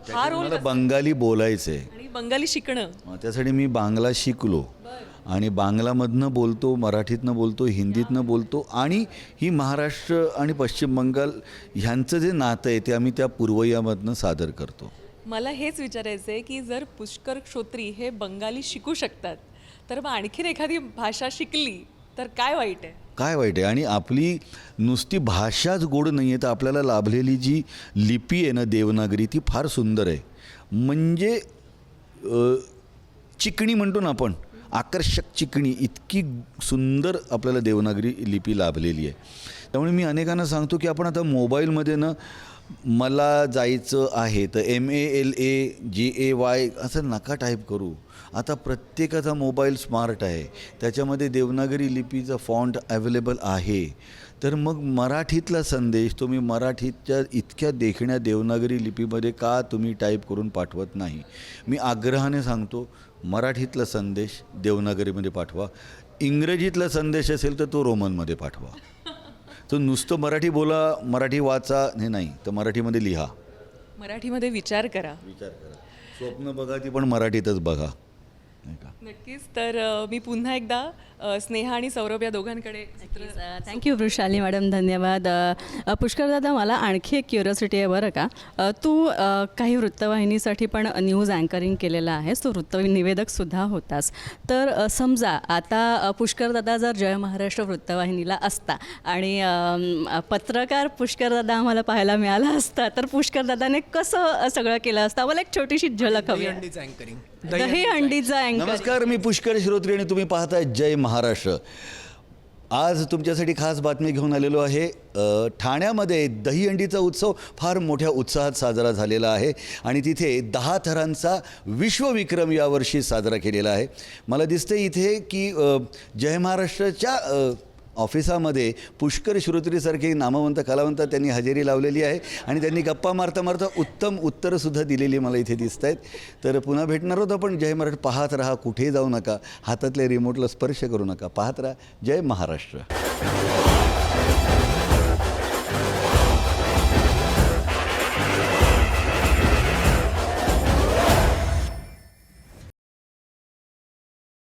हा रोल मला बंगाली बोलायचं आहे आणि बंगाली शिकणं, त्यासाठी मी बांगला शिकलो आणि बांगलामधनं बोलतो, मराठीतनं बोलतो, हिंदीतनं बोलतो. आणि ही महाराष्ट्र आणि पश्चिम बंगाल ह्यांचं जे नातं आहे ते आम्ही त्या पूर्वयामधनं सादर करतो. मला हेच विचारायचं आहे की जर पुष्कर श्रोत्री हे बंगाली शिकू शकतात, तर मग आणखीन एखादी भाषा शिकली तर काय वाईट आहे? काय वाईट आहे? आणि आपली नुसती भाषाच गोड नाही आहे, तर आपल्याला लाभलेली जी लिपी आहे ना देवनागरी, ती फार सुंदर आहे. म्हणजे चिकणी म्हणतो ना आपण, आकर्षक चिकणी, इतकी सुंदर आपल्याला देवनागरी लिपी लाभलेली आहे. त्यामुळे मी अनेकांना सांगतो की आपण आता मोबाईलमध्ये ना मला जायचं आहे तर MALAGAY असं नका टाईप करू. आता प्रत्येकाचा मोबाईल स्मार्ट आहे, त्याच्यामध्ये देवनागरी लिपीचा फॉन्ट अवेलेबल आहे. तर मग मराठीतला संदेश तुम्ही मराठीच्या इतक्या देखण्या देवनागरी लिपीमध्ये का तुम्ही टाईप करून पाठवत नाही? मी आग्रहाने सांगतो, मराठीतला संदेश देवनागरीमध्ये पाठवा. इंग्रजीतला संदेश असेल तर तो रोमनमध्ये पाठवा. तो नुसतं मराठी बोला, मराठी वाचा हे नाही, तर मराठीमध्ये लिहा, मराठीमध्ये विचार करा. स्वप्न बघा ती पण मराठीतच बघा. नक्कीच. तर मी पुन्हा एकदा स्नेहा आणि सौरभ या दोघांकडे थँक्यू वृषाली मॅडम, धन्यवाद. पुष्कर दादा, मला आणखी एक क्युरिओसिटी आहे बरं का. तू काही वृत्तवाहिनीसाठी पण न्यूज अँकरिंग केलेलं आहेस, तू वृत्तनिवेदकसुद्धा होतास. तर समजा आता पुष्कर दादा जर जय महाराष्ट्र वृत्तवाहिनीला असता आणि पत्रकार पुष्कर दादा आम्हाला पाहायला मिळाला असता, तर पुष्कर दादाने कसं सगळं केलं असतं? मला एक छोटीशी झलक हवी आहे. दहीहंडीचं अँकरिंग. दहीहंडीचा अँकर. नमस्कार, मी पुष्कर श्रोत्री आणि तुम्ही पाहताय जय महाराष्ट्र. आज तुमच्यासाठी खास बातमी घेऊन आलेलो आहे. ठाण्यामध्ये दहीहंडीचा उत्सव फार मोठ्या उत्साहात साजरा झालेला आहे आणि तिथे 10 थरांचा विश्वविक्रम यावर्षी साजरा केलेला आहे. मला दिसतं इथे की जय महाराष्ट्राच्या ऑफिसामध्ये पुष्कर श्रोत्रीसारखे नामवंत कलावंत त्यांनी हजेरी लावलेली आहे आणि त्यांनी गप्पा मारता मारता उत्तम उत्तरंसुद्धा दिलेली मला इथे दिसत आहेत. तर पुन्हा भेटणार आहोत आपण. जय महाराष्ट्र पाहत राहा, कुठेही जाऊ नका, हातातल्या रिमोटला स्पर्श करू नका, पाहत राहा जय महाराष्ट्र.